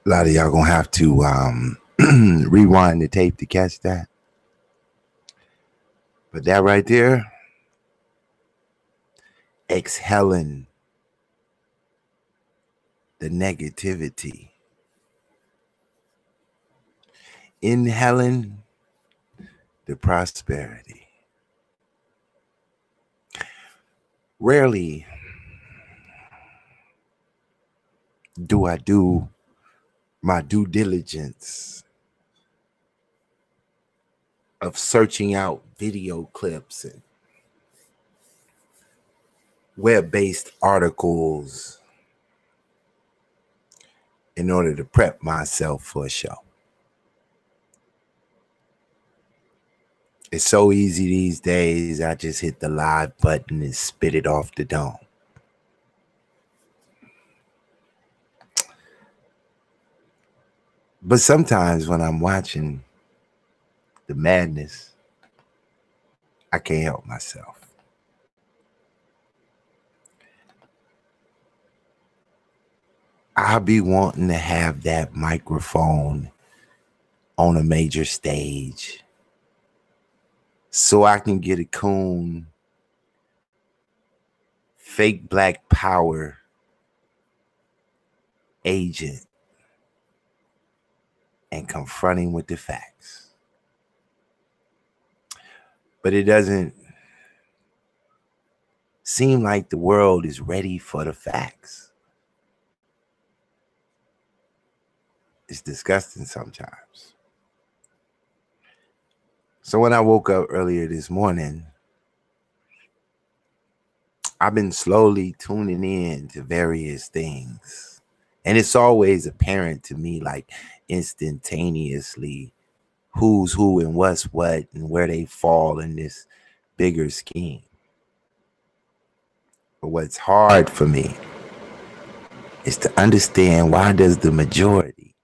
A lot of y'all gonna have to rewind the tape to catch that. But that right there, exhaling the negativity, inhaling the prosperity. Rarely do I do my due diligence of searching out video clips and web-based articles in order to prep myself for a show. It's so easy these days. I just hit the live button and spit it off the dome. But sometimes when I'm watching the madness, I can't help myself. I'll be wanting to have that microphone on a major stage so I can get a Coon fake black power agent and confronting with the facts. But it doesn't seem like the world is ready for the facts. It's disgusting sometimes. So when I woke up earlier this morning, I've been slowly tuning in to various things. And it's always apparent to me, like instantaneously, who's who and what's what and where they fall in this bigger scheme. But what's hard for me is to understand, why does the majority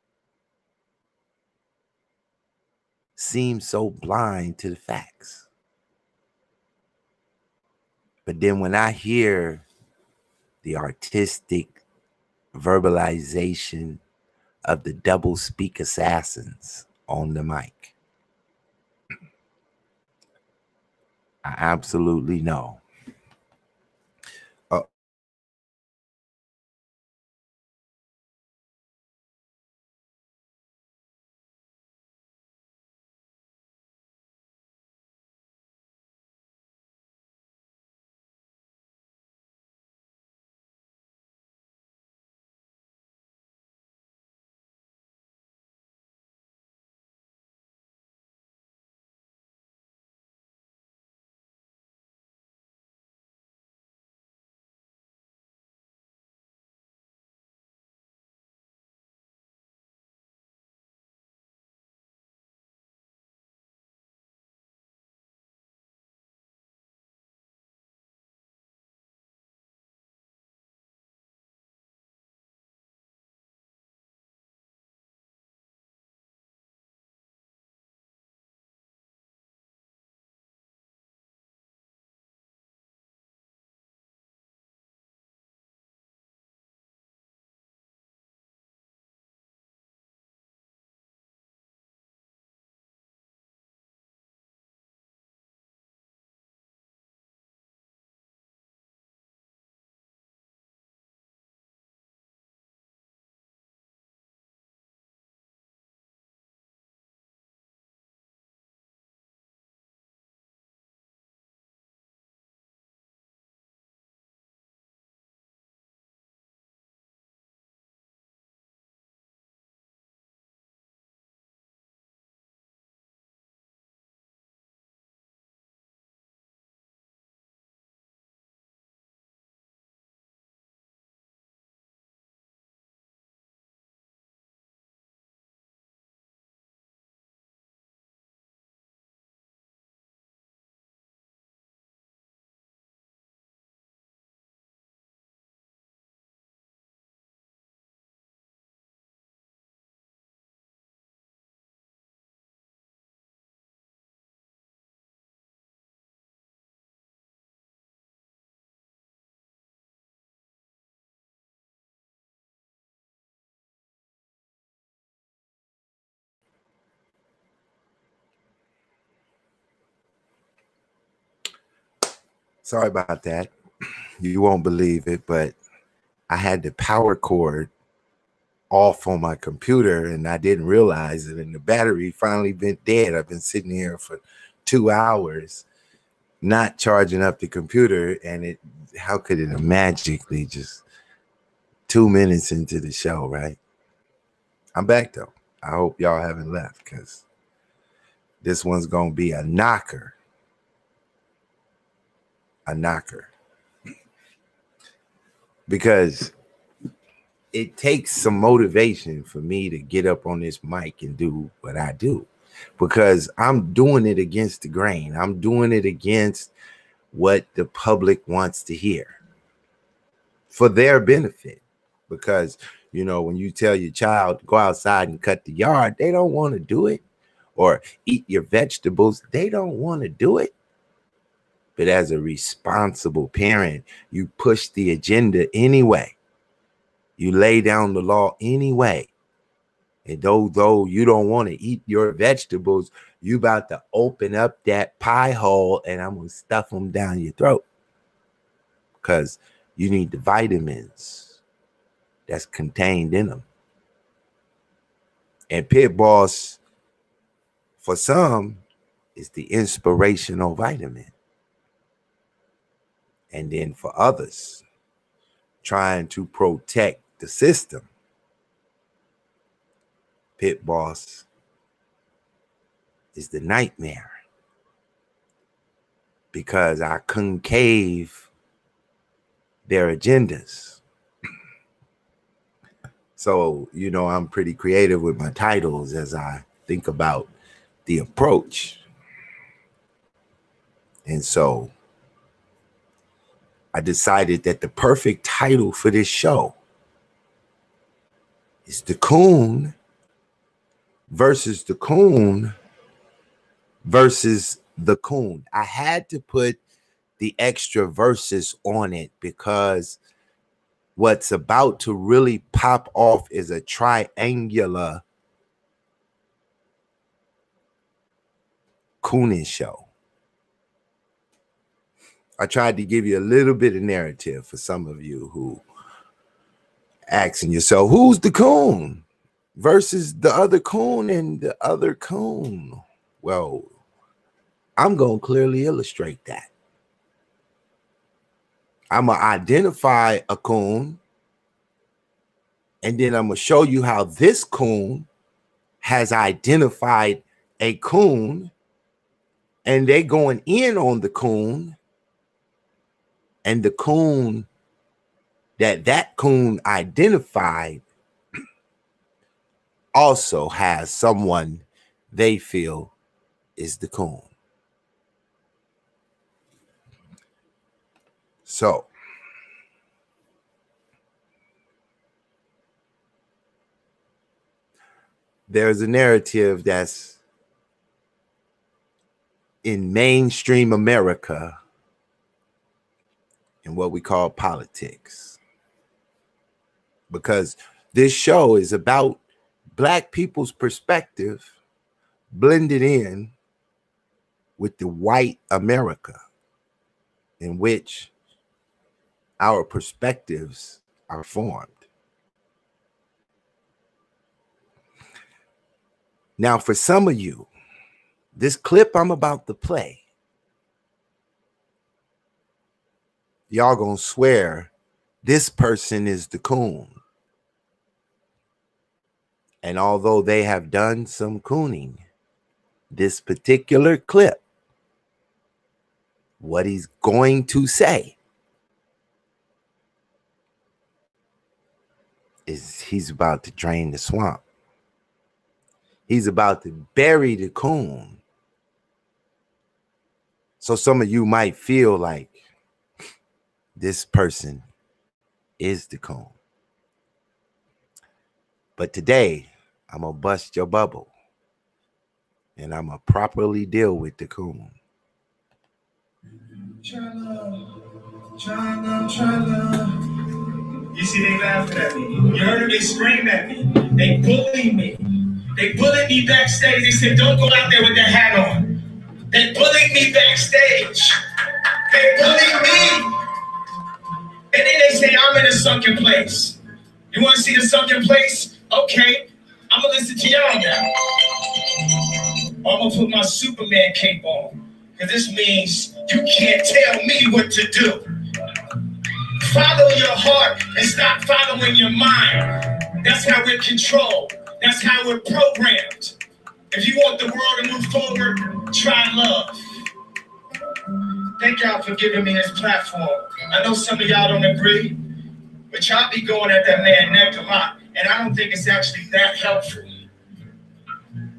seem so blind to the facts? But then when I hear the artistic verbalization of the double speak assassins on the mic, I absolutely know Sorry about that. You won't believe it, but I had the power cord off on my computer and I didn't realize it, and the battery finally been dead. I've been sitting here for 2 hours not charging up the computer, and how could it magically just 2 minutes into the show, right? I'm back though. I hope y'all haven't left, because this one's gonna be a knocker. A knocker. Because it takes some motivation for me to get up on this mic and do what I do, because I'm doing it against the grain. I'm doing it against what the public wants to hear for their benefit. Because, when you tell your child to go outside and cut the yard, they don't want to do it. Or eat your vegetables, they don't want to do it. But as a responsible parent, you push the agenda anyway. You lay down the law anyway. And though you don't want to eat your vegetables, you about to open up that pie hole and I'm going to stuff them down your throat. Because you need the vitamins that's contained in them. And Pitt Boss, for some, is the inspirational vitamin. And then for others, trying to protect the system, Pitt Boss is the nightmare, because I concave their agendas. So, I'm pretty creative with my titles as I think about the approach. And so I decided that the perfect title for this show is The Coon versus the Coon versus the Coon. I had to put the extra verses on it because what's about to really pop off is a triangular Cooning show. I tried to give you a little bit of narrative for some of you who asking yourself, who's the Coon versus the other Coon and the other Coon? Well, I'm going to clearly illustrate that. I'm going to identify a Coon, and then I'm going to show you how this Coon has identified a Coon, and they going in on the Coon, and the Coon that Coon identified also has someone they feel is the Coon. So there's a narrative that's in mainstream America in what we call politics, because this show is about Black people's perspective blended in with the white America in which our perspectives are formed. Now, for some of you, this clip I'm about to play, y'all gonna swear this person is the Coon. And although they have done some cooning, this particular clip, what he's going to say is he's about to drain the swamp. He's about to bury the Coon. So some of you might feel like this person is the Coon. But today, I'm going to bust your bubble, and I'm going to properly deal with the Coon. China. You see, they laughing at me. You heard them, they scream at me. They bully me. They bullied me backstage. They said, don't go out there with that hat on. They bullied me backstage. They bully me. And then they say I'm in a sunken place. You want to see the sunken place? Okay, I'm going to listen to y'all now. I'm going to put my Superman cape on. Because this means you can't tell me what to do. Follow your heart and stop following your mind. That's how we're controlled. That's how we're programmed. If you want the world to move forward, try love. Thank y'all for giving me this platform. I know some of y'all don't agree, but y'all be going at that man neck a lot, and I don't think it's actually that helpful.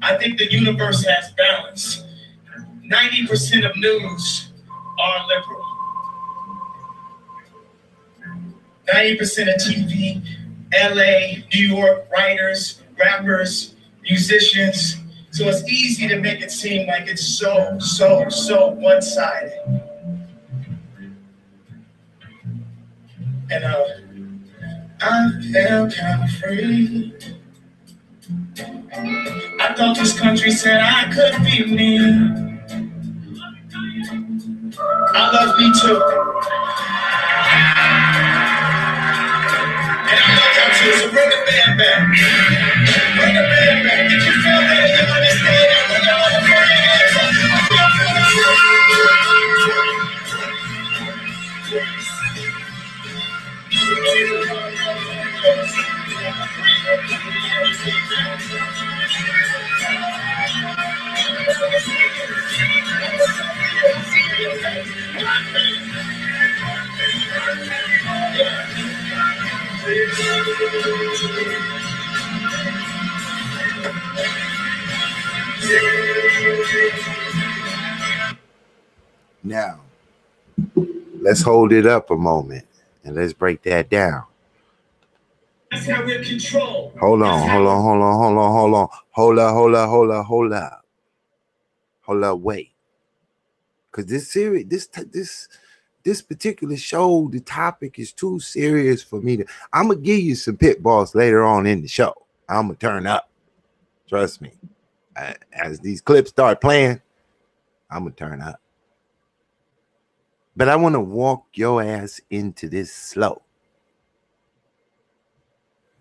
I think the universe has balance. 90% of news are liberal. 90% of TV, LA, New York, writers, rappers, musicians. So it's easy to make it seem like it's so one-sided. And I felt kind of free. I thought this country said I could be me. I love me too. And I love y'all too, so bring the band back. Bring the band back. Did you feel that? You understand that? When y'all want to put your hands Now, let's hold it up a moment and let's break that down. That's how we're controlled. Hold up, wait. Because this series, this particular show, the topic is too serious for me to. I'm gonna give you some pitballs later on in the show. I'm gonna turn up. Trust me. As these clips start playing, I'm gonna turn up. But I want to walk your ass into this slow.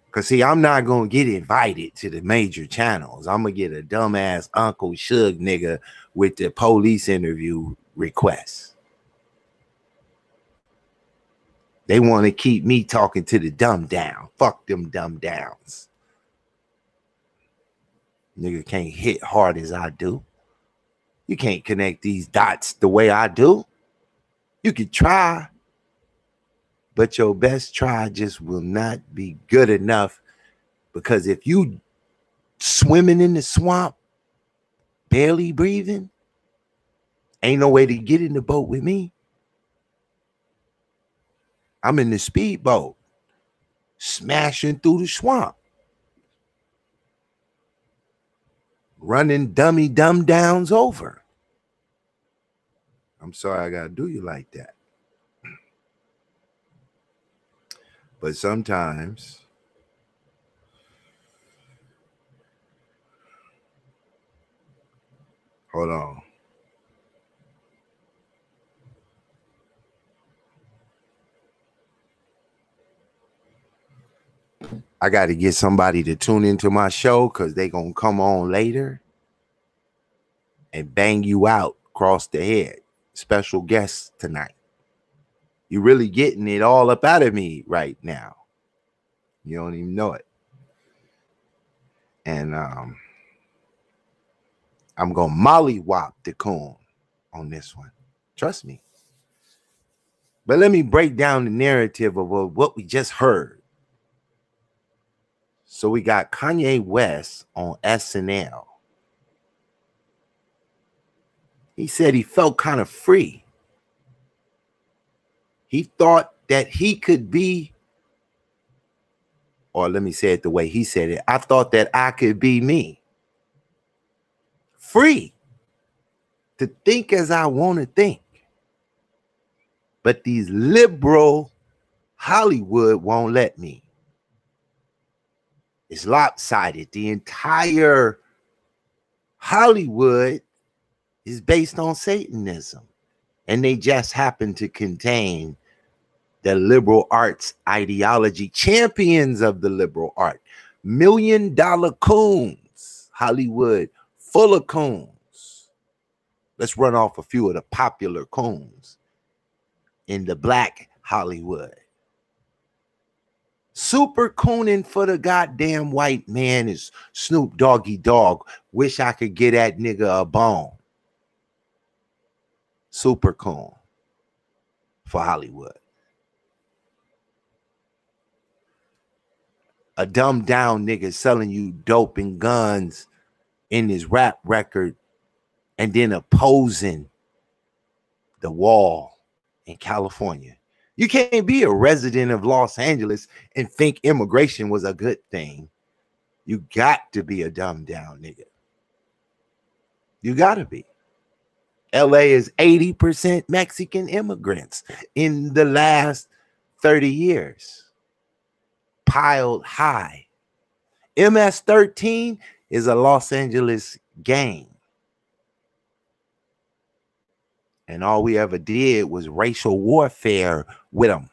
Because, see, I'm not going to get invited to the major channels. I'm going to get a dumbass Uncle Suge nigga with the police interview request. They want to keep me talking to the dumb down. Fuck them dumb downs. Nigga can't hit hard as I do. You can't connect these dots the way I do. You can try, but your best try just will not be good enough, because if you swimming in the swamp, barely breathing, ain't no way to get in the boat with me. I'm in the speedboat, smashing through the swamp, running dummy dumb downs over. I'm sorry I gotta do you like that. But sometimes hold on. I got to get somebody to tune into my show because they going to come on later and bang you out across the head. Special guest tonight. You're really getting it all up out of me right now. You don't even know it. And I'm going to mollywop the Coon on this one. Trust me. But let me break down the narrative of what we just heard. So we got Kanye West on SNL. He said he felt kind of free. He thought that he could be, or let me say it the way he said it. I thought that I could be me. Free to think as I want to think. But these liberal Hollywood won't let me. It's lopsided. The entire Hollywood is based on Satanism. and they just happen to contain the liberal arts ideology, champions of the liberal art, $1 million coons, Hollywood full of coons. Let's run off a few of the popular coons in the black Hollywood. Super cooning for the goddamn white man is Snoop Doggy Dogg. Wish I could get that nigga a bone. Super coon for Hollywood. A dumbed down nigga selling you dope and guns in his rap record and then opposing the wall in California. You can't be a resident of Los Angeles and think immigration was a good thing. You got to be a dumbed down nigga. You got to be. LA is 80% Mexican immigrants in the last 30 years. Piled high. MS-13 is a Los Angeles gang. And all we ever did was racial warfare with them.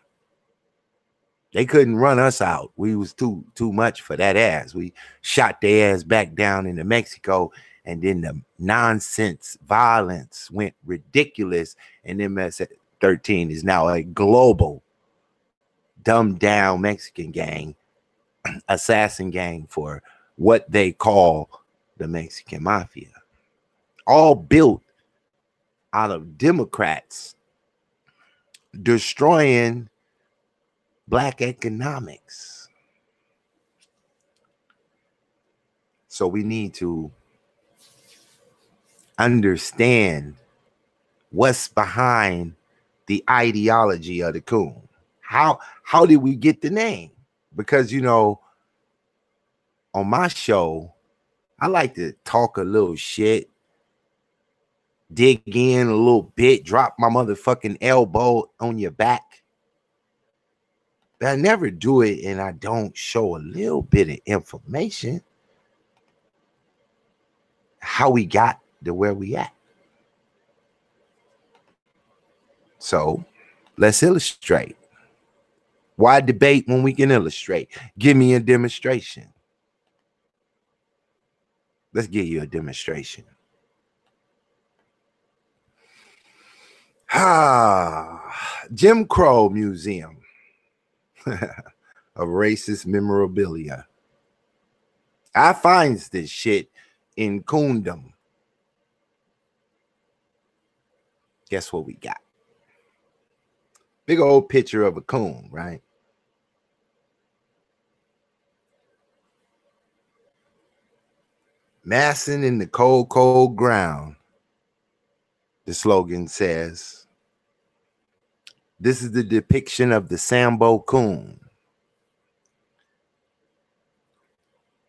They couldn't run us out. We was too much for that ass. We shot their ass back down into Mexico, and then the nonsense violence went ridiculous. And MS-13 is now a global dumbed down Mexican gang, assassin gang for what they call the Mexican mafia. All built out of Democrats destroying black economics. So we need to understand what's behind the ideology of the coon. How did we get the name? Because, you know, on my show, I like to talk a little shit, dig in a little bit, drop my motherfucking elbow on your back. But I never do it and I don't show a little bit of information how we got to where we at. So let's illustrate. Why debate when we can illustrate? Give me a demonstration. Let's give you a demonstration. Jim Crow Museum of Racist Memorabilia. I finds this shit in Coondom. Guess what we got? Big old picture of a coon, right? Massing in the cold, cold ground. The slogan says, this is the depiction of the Sambo coon.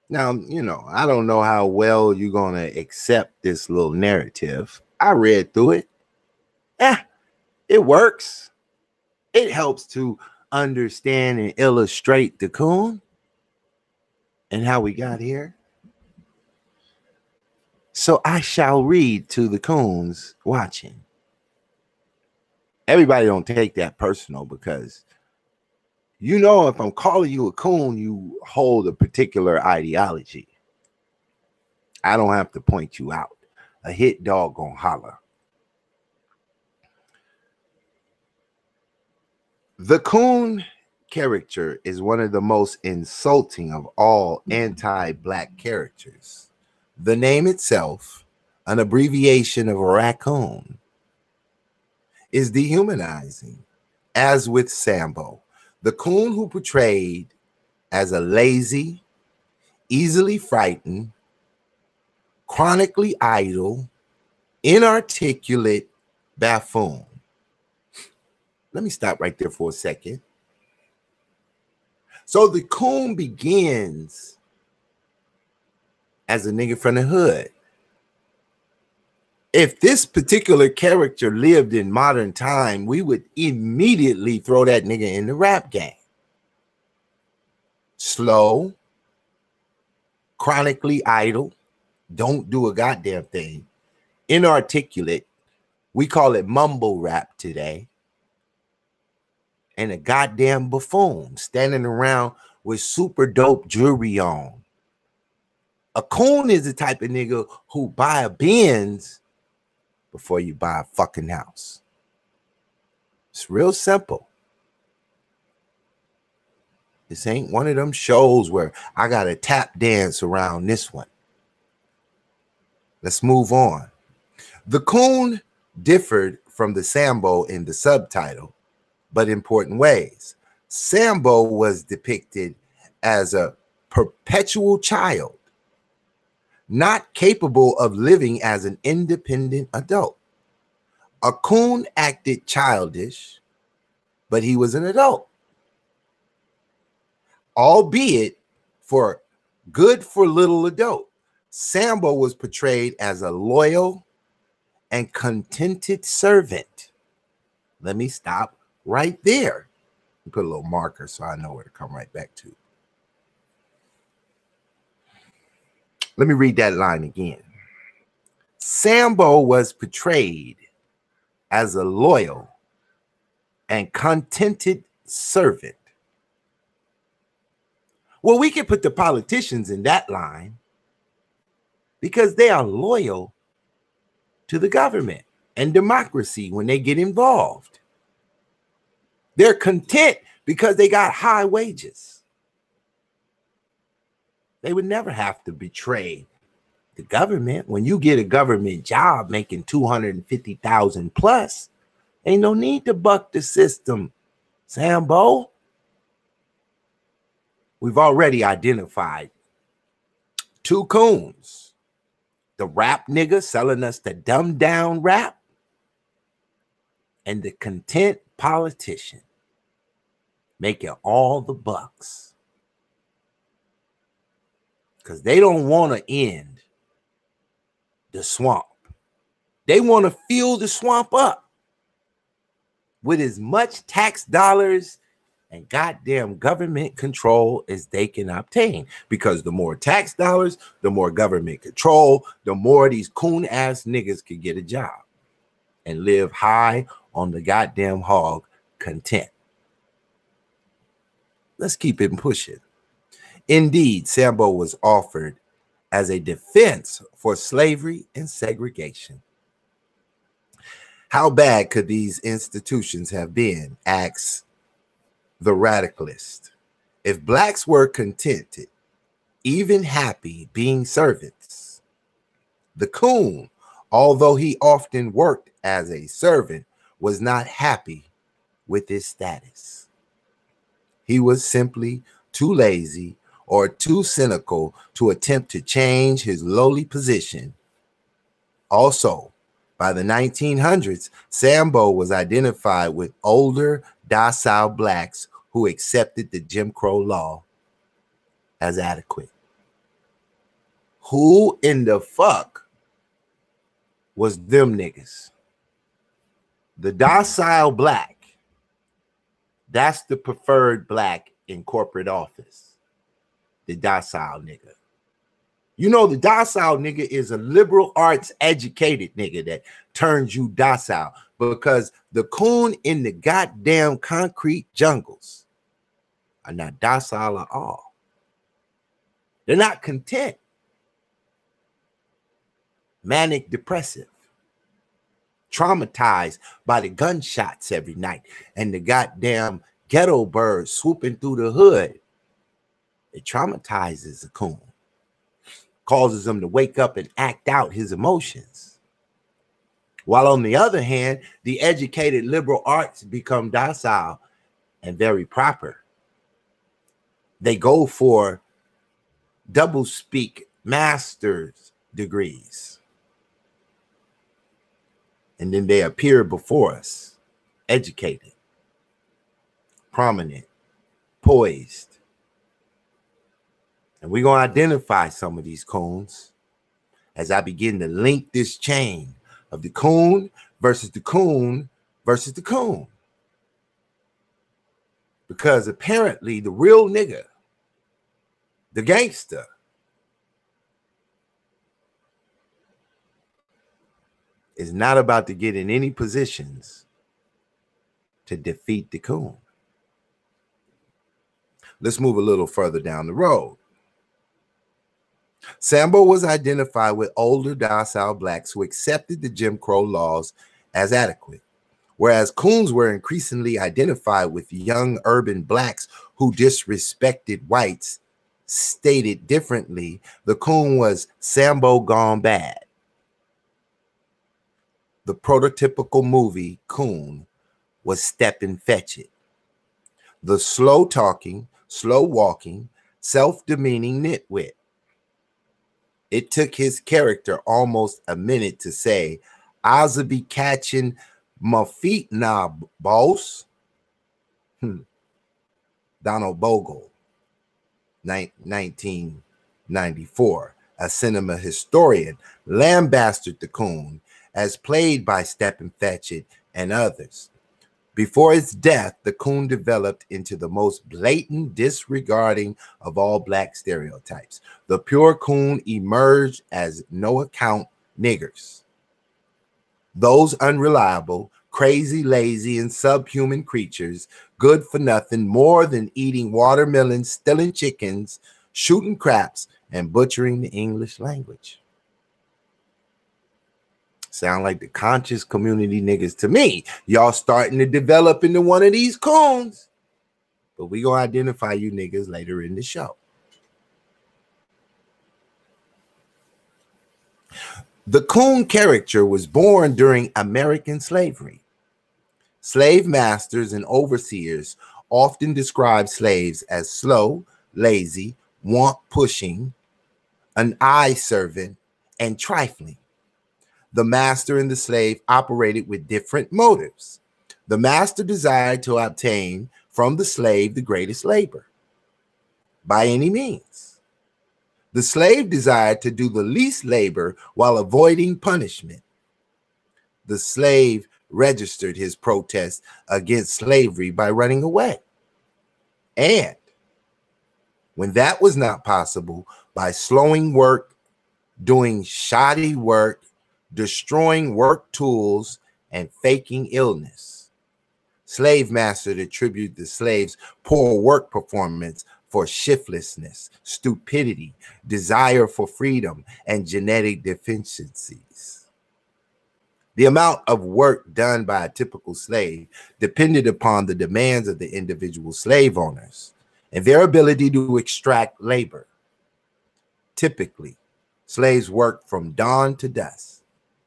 Now, you know, I don't know how well you're going to accept this little narrative. I read through it. It works. It helps to understand and illustrate the coon and how we got here. So I shall read to the coons watching. Everybody don't take that personal because, you know, if I'm calling you a coon, you hold a particular ideology. I don't have to point you out. A hit dog gonna holler. The coon character is one of the most insulting of all anti-black characters. The name itself, an abbreviation of raccoon, is dehumanizing, as with Sambo. The coon who portrayed as a lazy, easily frightened, chronically idle, inarticulate buffoon. Let me stop right there for a second. So the coon begins as a nigga from the hood. If this particular character lived in modern time, we would immediately throw that nigga in the rap game. Slow, chronically idle, don't do a goddamn thing, inarticulate, We call it mumble rap today. And a goddamn buffoon standing around with super dope jewelry on. A coon is the type of nigga who buy a Benz before you buy a fucking house. It's real simple. This ain't one of them shows where I got to tap dance around this one. Let's move on. The coon differed from the Sambo in the subtitle, but important ways. Sambo was depicted as a perpetual child, not capable of living as an independent adult. A coon acted childish, but he was an adult, albeit for good for little adult. Sambo was portrayed as a loyal and contented servant. Let me stop right there. Put a little marker so I know where to come right back to. Let me read that line again. Sambo was portrayed as a loyal and contented servant. Well, we can put the politicians in that line because they are loyal to the government and democracy when they get involved. They're content because they got high wages. They would never have to betray the government. When you get a government job making $250,000 plus, ain't no need to buck the system, Sambo. We've already identified two coons. The rap nigga selling us the dumbed down rap, and the content politician making all the bucks. Because they don't want to end the swamp. They want to fill the swamp up with as much tax dollars and goddamn government control as they can obtain. Because the more tax dollars, the more government control, the more these coon ass niggas could get a job and live high on the goddamn hog content. Let's keep it pushing. Indeed, Sambo was offered as a defense for slavery and segregation. How bad could these institutions have been, asks the radicalist. If blacks were contented, even happy being servants, the coon, although he often worked as a servant, was not happy with his status. He was simply too lazy or too cynical to attempt to change his lowly position. Also, by the 1900s, Sambo was identified with older, docile blacks who accepted the Jim Crow law as adequate. Who in the fuck was them niggas? The docile black, that's the preferred black in corporate office. The docile nigga. You know, the docile nigga is a liberal arts educated nigga that turns you docile, because the coon in the goddamn concrete jungles are not docile at all. They're not content. Manic depressive. Traumatized by the gunshots every night and the goddamn ghetto birds swooping through the hood. It traumatizes a coon, causes him to wake up and act out his emotions. While on the other hand, the educated liberal arts become docile and very proper. They go for double speak master's degrees. And then they appear before us, educated, prominent, poised. And we're going to identify some of these coons as I begin to link this chain of the coon versus the coon versus the coon. Because apparently the real nigga, the gangster, is not about to get in any positions to defeat the Coon. Let's move a little further down the road. Sambo was identified with older docile blacks who accepted the Jim Crow laws as adequate, whereas Coons were increasingly identified with young urban blacks who disrespected whites. Stated differently, the Coon was Sambo gone bad. The prototypical movie Coon was Step and Fetch It, the slow talking, slow walking, self-demeaning nitwit. It took his character almost a minute to say, I'll be catching my feet now, boss. Donald Bogle, 1994, a cinema historian, lambasted the Coon as played by Stephen Fetchit and others. Before his death, the Coon developed into the most blatant disregarding of all black stereotypes. The pure Coon emerged as no-account niggers. Those unreliable, crazy, lazy, and subhuman creatures, good for nothing more than eating watermelons, stealing chickens, shooting craps, and butchering the English language. Sound like the conscious community niggas to me. Y'all starting to develop into one of these coons. But we gonna identify you niggas later in the show. The Coon character was born during American slavery. Slave masters and overseers often describe slaves as slow, lazy, want-pushing, an eye servant, and trifling. The master and the slave operated with different motives. The master desired to obtain from the slave the greatest labor, by any means. The slave desired to do the least labor while avoiding punishment. The slave registered his protest against slavery by running away. And when that was not possible, by slowing work, doing shoddy work, destroying work tools, and faking illness. Slave masters attribute the slave's poor work performance for shiftlessness, stupidity, desire for freedom, and genetic deficiencies. The amount of work done by a typical slave depended upon the demands of the individual slave owners and their ability to extract labor. Typically, slaves worked from dawn to dusk,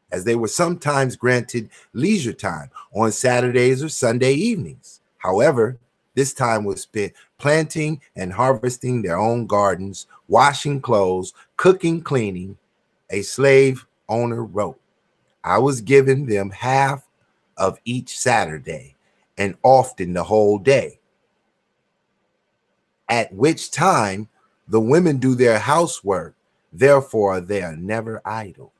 as they were sometimes granted leisure time on Saturdays or Sunday evenings. However, this time was spent planting and harvesting their own gardens, washing clothes, cooking, cleaning. A slave owner wrote, I was giving them half of each Saturday and often the whole day, at which time the women do their housework, therefore they are never idle.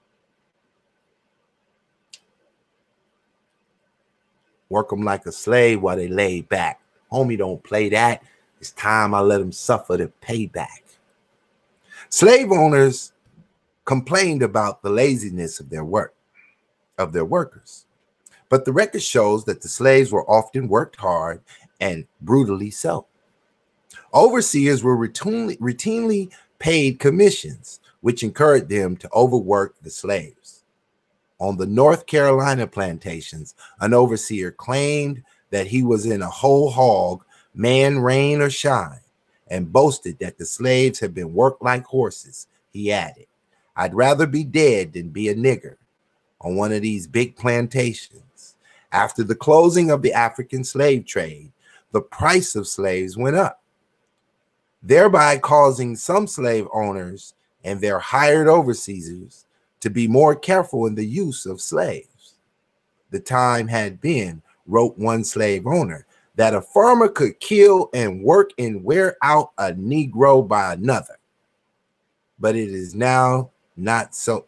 Work them like a slave while they lay back. Homie, don't play that. It's time I let them suffer the payback. Slave owners complained about the laziness of their workers. But the record shows that the slaves were often worked hard and brutally so. Overseers were routinely paid commissions, which encouraged them to overwork the slaves. On the North Carolina plantations, an overseer claimed that he was in a whole hog, man, rain or shine, and boasted that the slaves had been worked like horses. He added, I'd rather be dead than be a nigger on one of these big plantations. After the closing of the African slave trade, the price of slaves went up, thereby causing some slave owners and their hired overseers to be more careful in the use of slaves. The time had been, wrote one slave owner, that a farmer could kill and work and wear out a Negro by another. But it is not so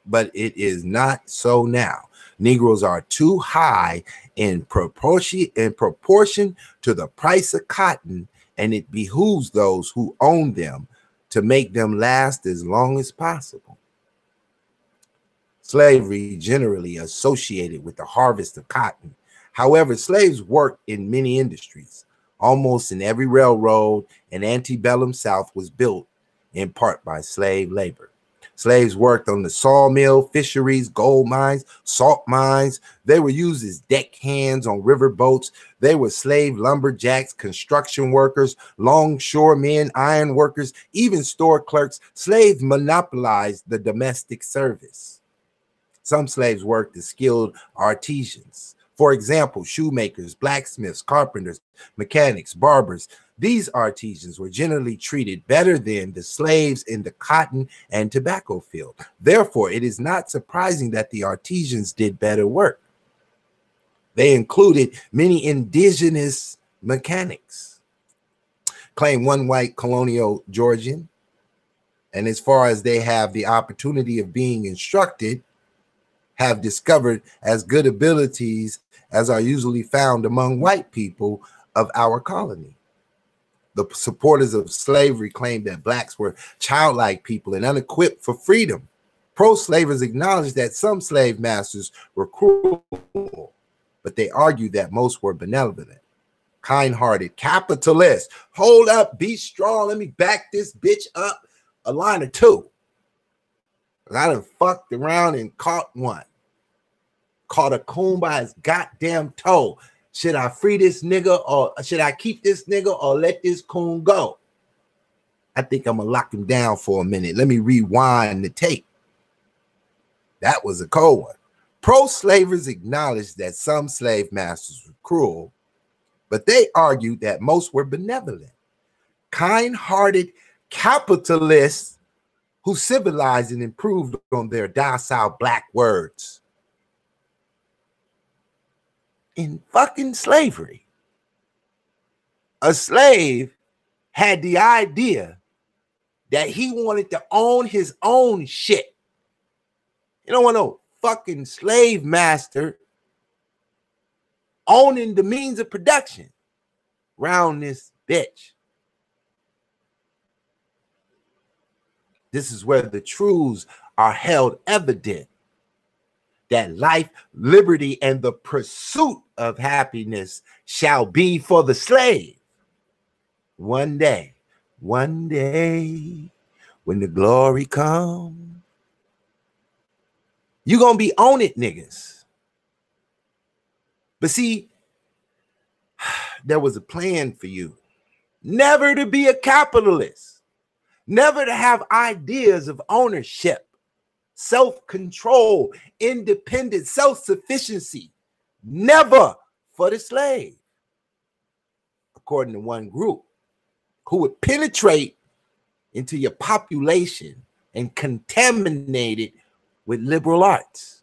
now. Negroes are too high in proportion to the price of cotton, and it behooves those who own them to make them last as long as possible. slavery generally associated with the harvest of cotton. However, slaves worked in many industries. Almost in every railroad in antebellum South was built in part by slave labor. Slaves worked on the sawmill, fisheries, gold mines, salt mines. They were used as deckhands on river boats. They were slave lumberjacks, construction workers, longshoremen, iron workers, even store clerks. Slaves monopolized the domestic service. Some slaves worked as skilled artisans. For example, shoemakers, blacksmiths, carpenters, mechanics, barbers. These artisans were generally treated better than the slaves in the cotton and tobacco field. Therefore, it is not surprising that the artisans did better work. They included many indigenous mechanics, claimed one white colonial Georgian. And as far as they have the opportunity of being instructed, have discovered as good abilities as are usually found among white people of our colony. The supporters of slavery claimed that blacks were childlike people and unequipped for freedom. Pro-slavers acknowledged that some slave masters were cruel, but they argued that most were benevolent, kind-hearted, capitalists. Hold up, be strong. Let me back this bitch up a line or two. I done fucked around and caught one. Caught a coon by his goddamn toe. Should I free this nigga or should I keep this nigga or let this coon go? I think I'm gonna lock him down for a minute. Let me rewind the tape. That was a cold one. Pro-slavers acknowledged that some slave masters were cruel, but they argued that most were benevolent, kind-hearted capitalists who civilized and improved on their docile black words. In fucking slavery, a slave had the idea that he wanted to own his own shit. You don't want no fucking slave master owning the means of production around this bitch. This is where the truths are held evident that life, liberty, and the pursuit of happiness shall be for the slave. One day, when the glory comes, you're going to be on it, niggas. But see, there was a plan for you. Never to be a capitalist. Never to have ideas of ownership, self-control, independence, self-sufficiency. Never for the slave. According to one group who would penetrate into your population and contaminate it with liberal arts.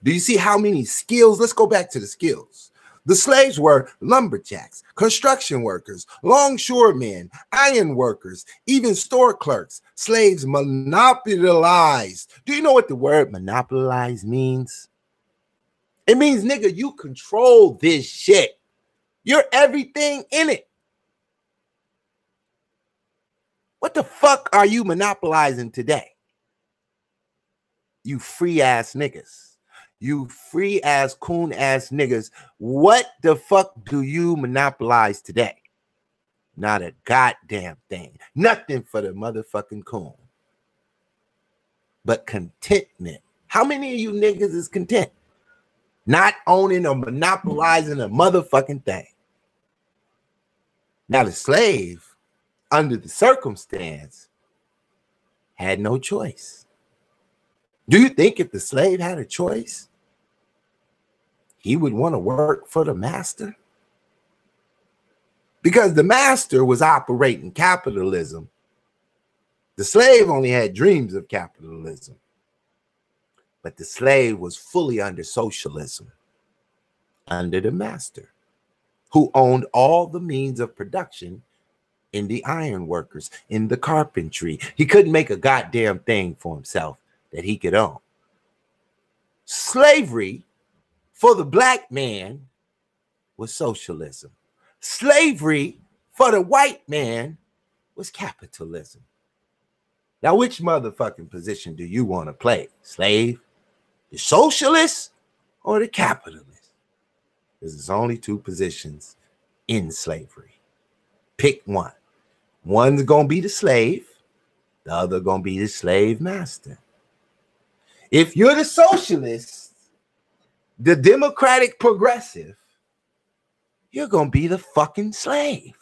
Do you see how many skills? Let's go back to the skills. The slaves were lumberjacks, construction workers, longshoremen, iron workers, even store clerks. Slaves monopolized. Do you know what the word monopolize means? It means, nigga, you control this shit. You're everything in it. What the fuck are you monopolizing today? You free ass niggas. You free ass coon ass niggas. What the fuck do you monopolize today? Not a goddamn thing. Nothing for the motherfucking coon. But contentment. How many of you niggas is content? Not owning or monopolizing a motherfucking thing. Now the slave, under the circumstance, had no choice. Do you think if the slave had a choice, he would want to work for the master? Because the master was operating capitalism. The slave only had dreams of capitalism. But the slave was fully under socialism, under the master, who owned all the means of production in the iron workers, in the carpentry. He couldn't make a goddamn thing for himself that he could own. Slavery for the black man was socialism. Slavery for the white man was capitalism. Now, which motherfucking position do you want to play? Slave, the socialist, or the capitalist? Because there's only two positions in slavery. Pick one. One's going to be the slave, the other going to be the slave master. If you're the socialist, the democratic progressive, you're going to be the fucking slave.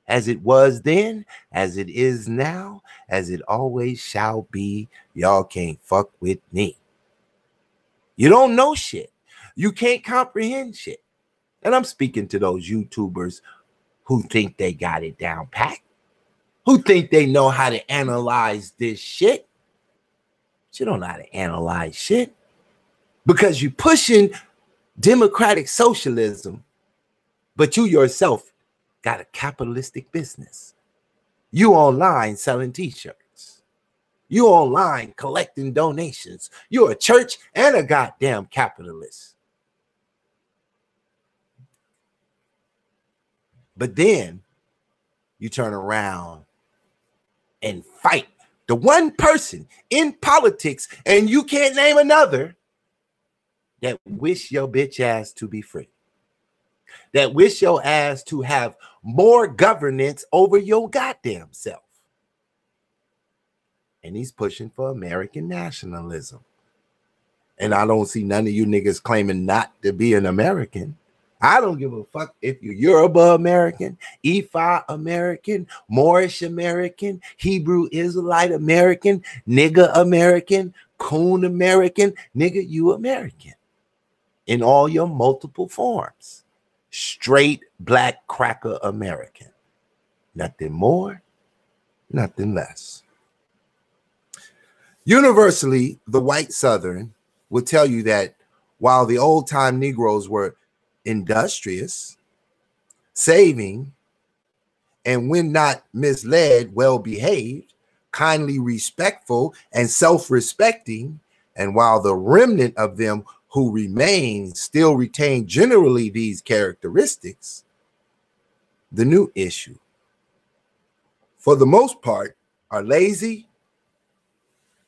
As it was then, as it is now, as it always shall be, y'all can't fuck with me. You don't know shit. You can't comprehend shit. And I'm speaking to those YouTubers who think they got it down pat, who think they know how to analyze this shit. But you don't know how to analyze shit because you're pushing democratic socialism, but you yourself got a capitalistic business. You online selling t-shirts. You online collecting donations. You're a church and a goddamn capitalist. But then you turn around and fight the one person in politics, and you can't name another, that wish your bitch ass to be free. That wish your ass to have more governance over your goddamn self. And he's pushing for American nationalism. And I don't see none of you niggas claiming not to be an American. I don't give a fuck if you're Yoruba American, Ifa American, Moorish American, Hebrew Israelite American, nigga American, Coon American, nigga, you American. In all your multiple forms. Straight black cracker American. Nothing more, nothing less. Universally, the white Southern will tell you that while the old-time Negroes were industrious, saving, and when not misled, well-behaved, kindly respectful, and self-respecting, and while the remnant of them who remain still retain generally these characteristics, the new issue, for the most part, are lazy,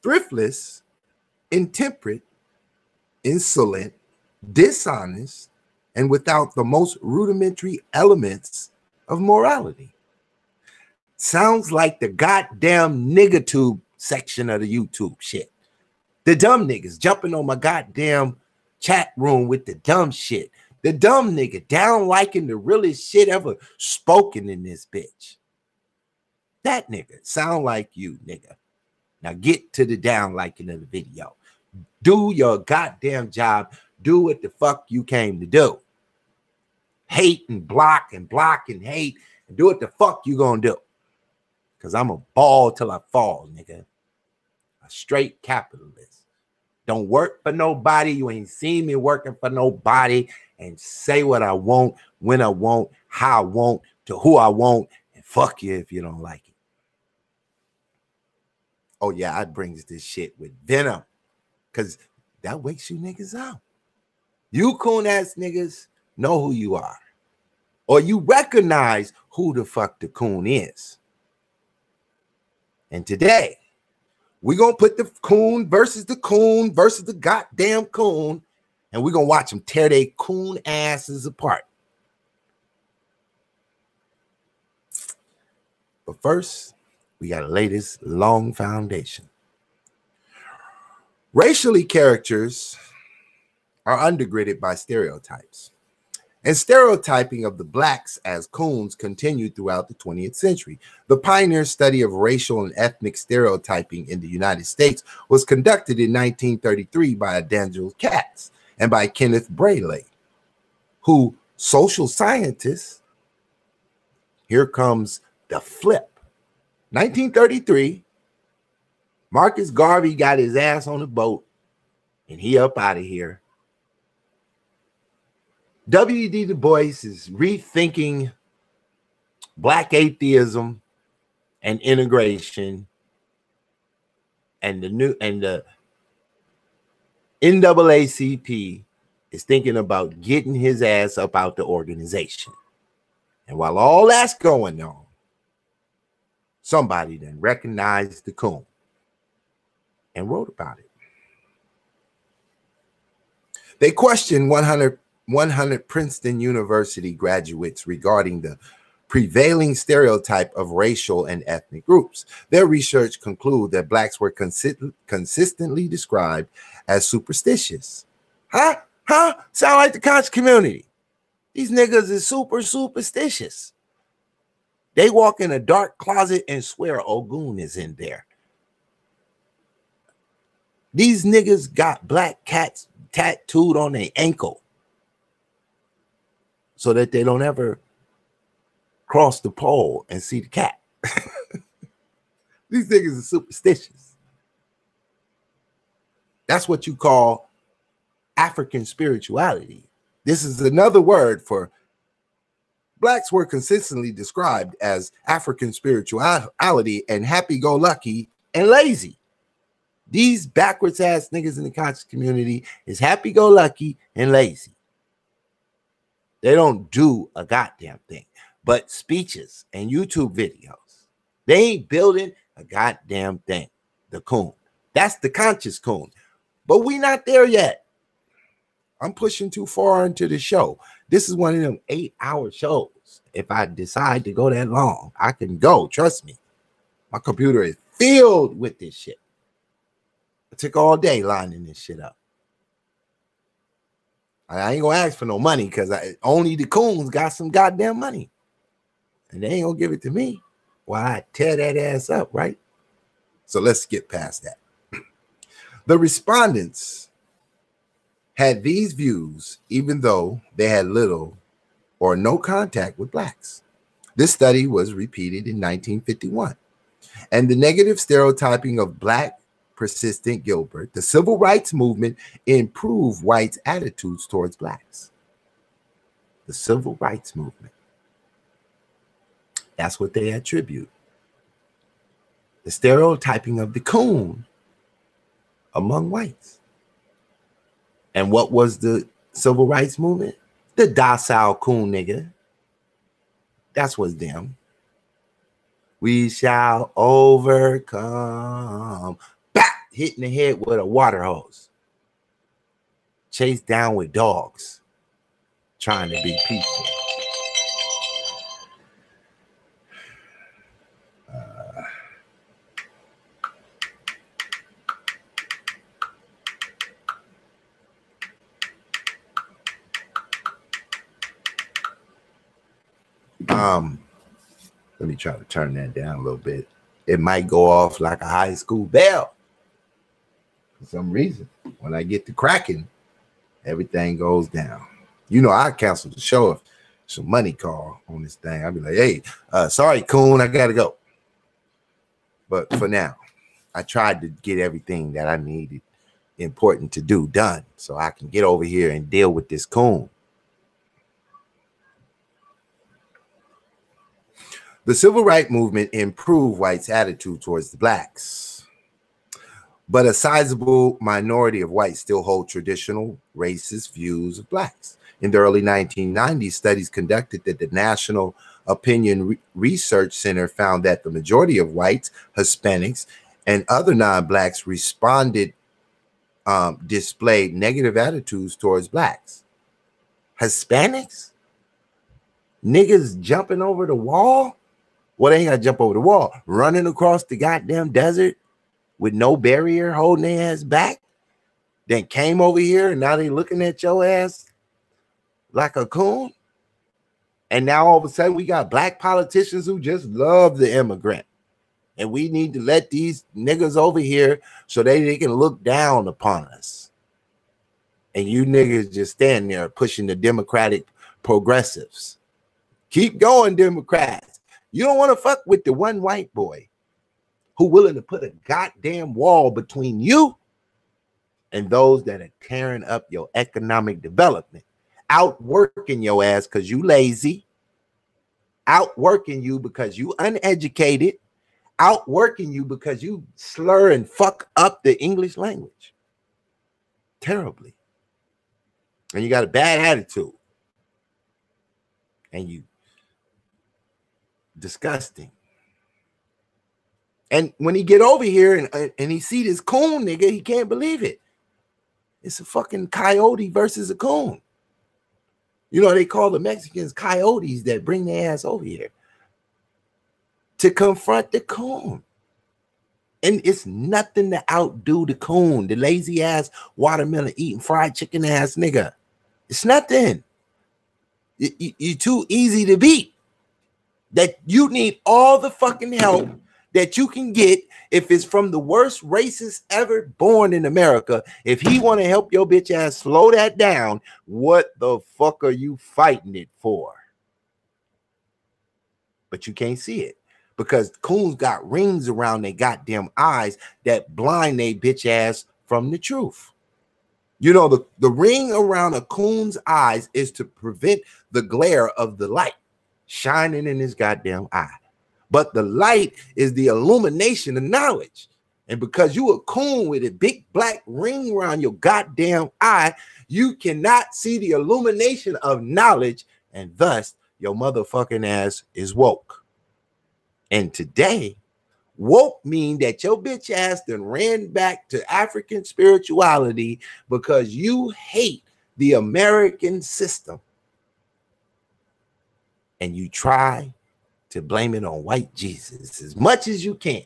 thriftless, intemperate, insolent, dishonest, and without the most rudimentary elements of morality. Sounds like the goddamn nigga tube section of the YouTube shit. The dumb niggas jumping on my goddamn chat room with the dumb shit. The dumb nigga down liking the realest shit ever spoken in this bitch. That nigga sound like you, nigga. Now get to the down liking of the video. Do your goddamn job. Do what the fuck you came to do. Hate and block and hate and do what the fuck you gonna do. Because I'm a ball till I fall, nigga. A straight capitalist. Don't work for nobody. You ain't seen me working for nobody. And say what I want, when I want, how I want, to who I want, and fuck you if you don't like it. Oh yeah, I brings this shit with venom. Because that wakes you niggas out. You coon ass niggas know who you are. Or you recognize who the fuck the coon is. And today, we're going to put the coon versus the goddamn coon, and we're going to watch them tear their coon asses apart. But first, we got to lay this long foundation. Racially, characters are undergirded by stereotypes. And stereotyping of the blacks as coons continued throughout the 20th century. The pioneer study of racial and ethnic stereotyping in the United States was conducted in 1933 by Daniel Katz and by Kenneth Brayley, who social scientists, here comes the flip. 1933, Marcus Garvey got his ass on the boat and he up out of here. W.E.B. Du Bois is rethinking black atheism and integration, and the NAACP is thinking about getting his ass up out the organization. And while all that's going on, Somebody then recognized the Coon and wrote about it. They questioned 100 Princeton University graduates regarding the prevailing stereotype of racial and ethnic groups. Their research concluded that blacks were consistently described as superstitious. Huh? Sound like the conscious community. These niggas is superstitious. They walk in a dark closet and swear Ogun is in there. These niggas got black cats tattooed on their ankle so that they don't ever cross the pole and see the cat. These niggas are superstitious. That's what you call African spirituality. This is another word for blacks were consistently described as African spirituality and happy-go-lucky and lazy. These backwards ass niggas in the conscious community is happy-go-lucky and lazy. They don't do a goddamn thing but speeches and YouTube videos. They ain't building a goddamn thing. The Coon. That's the conscious Coon. But we not there yet. I'm pushing too far into the show. This is one of them 8-hour shows. If I decide to go that long, I can go. Trust me. My computer is filled with this shit. I took all day lining this shit up. I ain't gonna ask for no money because only the Coons got some goddamn money. And they ain't gonna give it to me while I tear that ass up, right? So let's get past that. The respondents had these views even though they had little or no contact with blacks. This study was repeated in 1951. And the negative stereotyping of black persistent Gilbert, the civil rights movement improved whites' attitudes towards blacks. The civil rights movement. That's what they attribute. The stereotyping of the Coon among whites. And what was the civil rights movement? The docile Coon nigga. That's what's them. We shall overcome. Bap! Hit in the head with a water hose. Chased down with dogs. Trying to be peaceful. Let me try to turn that down a little bit. It might go off like a high school bell. For some reason, when I get to cracking, everything goes down. You know, I cancel the show if some money call on this thing. I'll be like, hey, sorry, Coon, I gotta go. But for now, I tried to get everything that I needed important to do done so I can get over here and deal with this Coon. The civil rights movement improved whites' attitude towards the blacks, but a sizable minority of whites still hold traditional racist views of blacks. In the early 1990s, studies conducted at the National Opinion Research Center found that the majority of whites, Hispanics, and other non-blacks displayed negative attitudes towards blacks. Hispanics? Niggas jumping over the wall? Well, they ain't got to jump over the wall. Running across the goddamn desert with no barrier holding their ass back. Then came over here and now they looking at your ass like a coon. And now all of a sudden we got black politicians who just love the immigrant. And we need to let these niggas over here so they can look down upon us. And you niggas just stand there pushing the Democratic progressives. Keep going, Democrats. You don't want to fuck with the one white boy who willing to put a goddamn wall between you and those that are tearing up your economic development, outworking your ass because you lazy, outworking you because you uneducated, outworking you because you slur and fuck up the English language terribly. And you got a bad attitude. And you disgusting. And when he get over here and he see this coon nigga, he can't believe it. It's a fucking coyote versus a coon. You know, they call the Mexicans coyotes that bring their ass over here to confront the coon. And it's nothing to outdo the coon, the lazy ass watermelon eating fried chicken ass nigga. It's nothing. You're too easy to beat. That you need all the fucking help that you can get if it's from the worst racist ever born in America. If he want to help your bitch ass slow that down, what the fuck are you fighting it for? But you can't see it because coons got rings around their goddamn eyes that blind they bitch ass from the truth. You know, the ring around a coon's eyes is to prevent the glare of the light shining in his goddamn eye. But the light is the illumination of knowledge. And because you a coon with a big black ring around your goddamn eye, you cannot see the illumination of knowledge, and thus your motherfucking ass is woke. And today, woke mean that your bitch ass done ran back to African spirituality because you hate the American system. And you try to blame it on white Jesus as much as you can.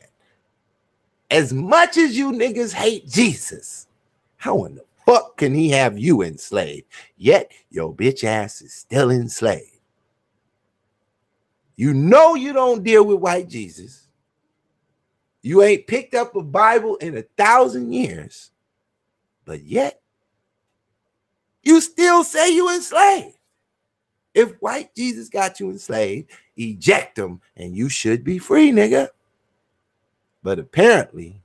As much as you niggas hate Jesus, how in the fuck can he have you enslaved? Yet your bitch ass is still enslaved. You know you don't deal with white Jesus. You ain't picked up a Bible in 1,000 years, but yet you still say you enslaved. If white Jesus got you enslaved, eject him and you should be free, nigga. But apparently,